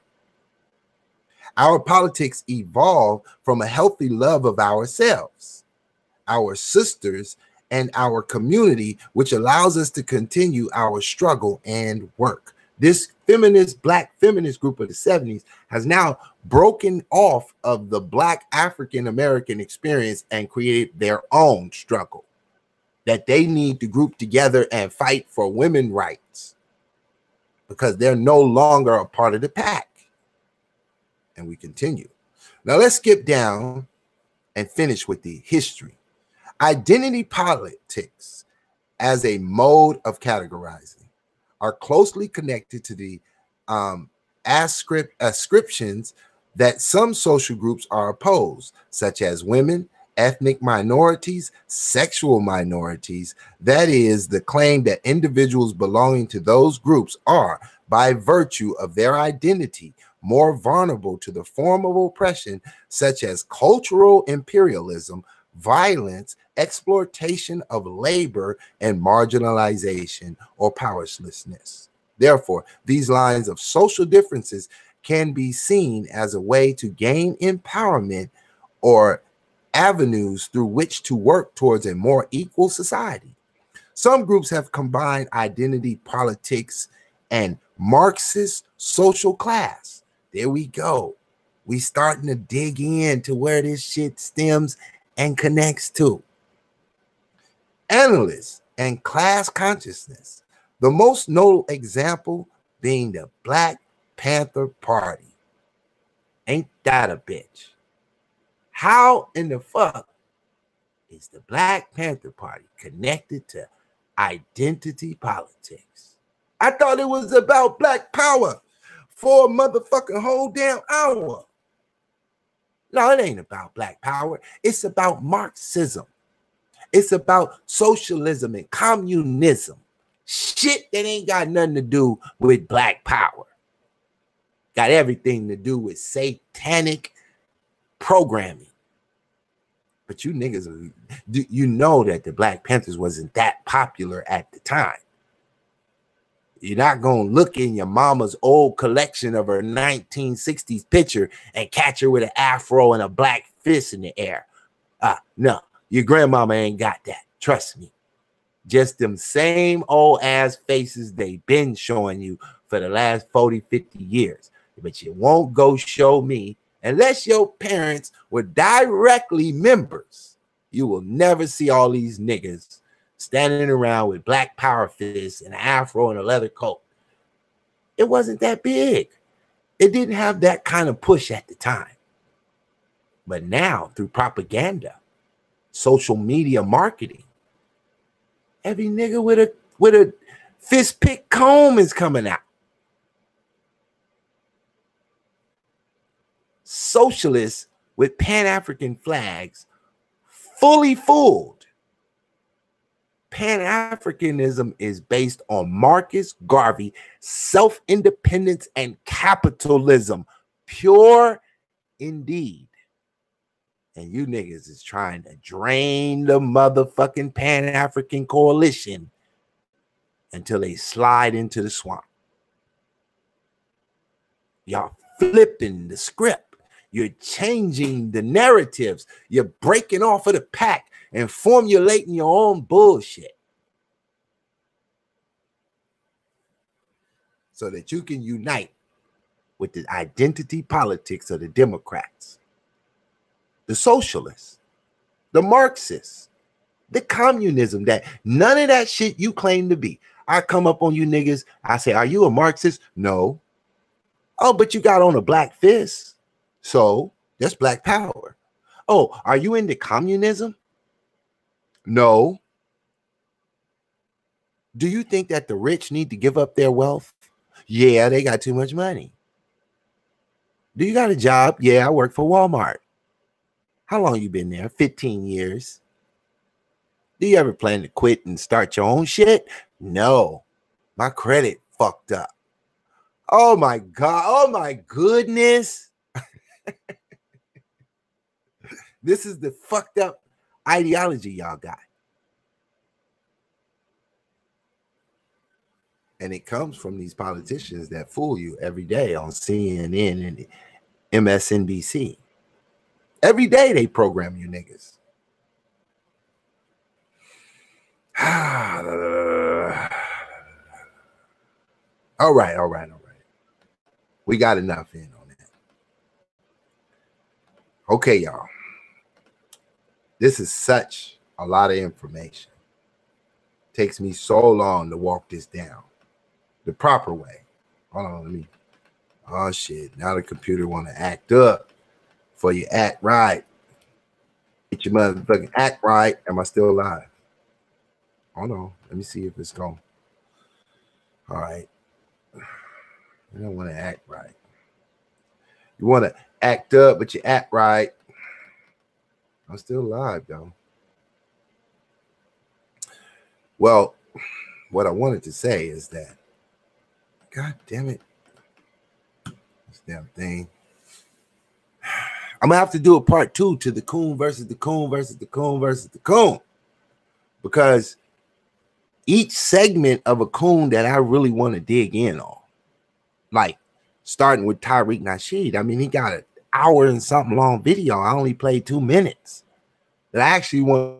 Our politics evolved from a healthy love of ourselves, our sisters, and our community, which allows us to continue our struggle and work. This feminist, Black feminist group of the 70s has now broken off of the Black African American experience and created their own struggle that they need to group together and fight for women's rights because they're no longer a part of the pack. And we continue. Now let's skip down and finish with the history. Identity politics as a mode of categorizing are closely connected to the ascriptions that some social groups are opposed, such as women, ethnic minorities, sexual minorities. That is, the claim that individuals belonging to those groups are, by virtue of their identity, more vulnerable to the form of oppression, such as cultural imperialism, violence, exploitation of labor, and marginalization or powerlessness. Therefore, these lines of social differences can be seen as a way to gain empowerment or avenues through which to work towards a more equal society. Some groups have combined identity politics and Marxist social class. There we go. We starting to dig into where this shit stems and connects to. Analysts and class consciousness. The most notable example being the Black Panther Party. Ain't that a bitch? How in the fuck is the Black Panther Party connected to identity politics? I thought it was about Black power for a motherfucking whole damn hour. No, it ain't about Black power. It's about Marxism. It's about socialism and communism. Shit that ain't got nothing to do with Black power. Got everything to do with satanic programming. But you niggas, you know that the Black Panthers wasn't that popular at the time. You're not going to look in your mama's old collection of her 1960s picture and catch her with an afro and a black fist in the air. No, your grandmama ain't got that. Trust me. Just them same old ass faces they been showing you for the last 40, 50 years. But you won't go show me unless your parents were directly members. You will never see all these niggas standing around with black power fists and an afro and a leather coat. It wasn't that big. It didn't have that kind of push at the time. But now, through propaganda, social media marketing, every nigga with a fist pick comb is coming out. Socialists with Pan-African flags, fully fooled. Pan-Africanism is based on Marcus Garvey, self-independence and capitalism, pure indeed. And you niggas is trying to drain the motherfucking Pan-African coalition until they slide into the swamp. Y'all flipping the script. You're changing the narratives. You're breaking off of the pack and formulating your own bullshit so that you can unite with the identity politics of the Democrats, the socialists, the Marxists, the communism, that none of that shit you claim to be. I come up on you niggas, I say, are you a Marxist? No. Oh, but you got on a black fist. So that's black power. Oh, are you into communism? No. Do you think that the rich need to give up their wealth? Yeah, they got too much money. Do you got a job? Yeah, I work for Walmart. How long you been there? 15 years. Do you ever plan to quit and start your own shit? No. My credit fucked up. Oh my God. Oh my goodness. This is the fucked up ideology y'all got. And it comes from these politicians that fool you every day on CNN and MSNBC. Every day they program you niggas. All right. We got enough in on that. Okay, y'all. This is such a lot of information. It takes me so long to walk this down the proper way. Hold on, let me. Oh shit! Now the computer want to act up for you act right. Get your motherfucking act right. Am I still alive? Hold on. Let me see if it's gone. All right. You don't want to act right. You want to act up, but you act right. I'm still alive, though. Well, what I wanted to say is that, God damn it, this damn thing. I'm gonna have to do a part 2 to the Coon versus the Coon versus the Coon versus the Coon, because each segment of a Coon that I really want to dig in on, like starting with Tariq Nasheed. I mean, he got an hour and something long video. I only played 2 minutes. But I actually want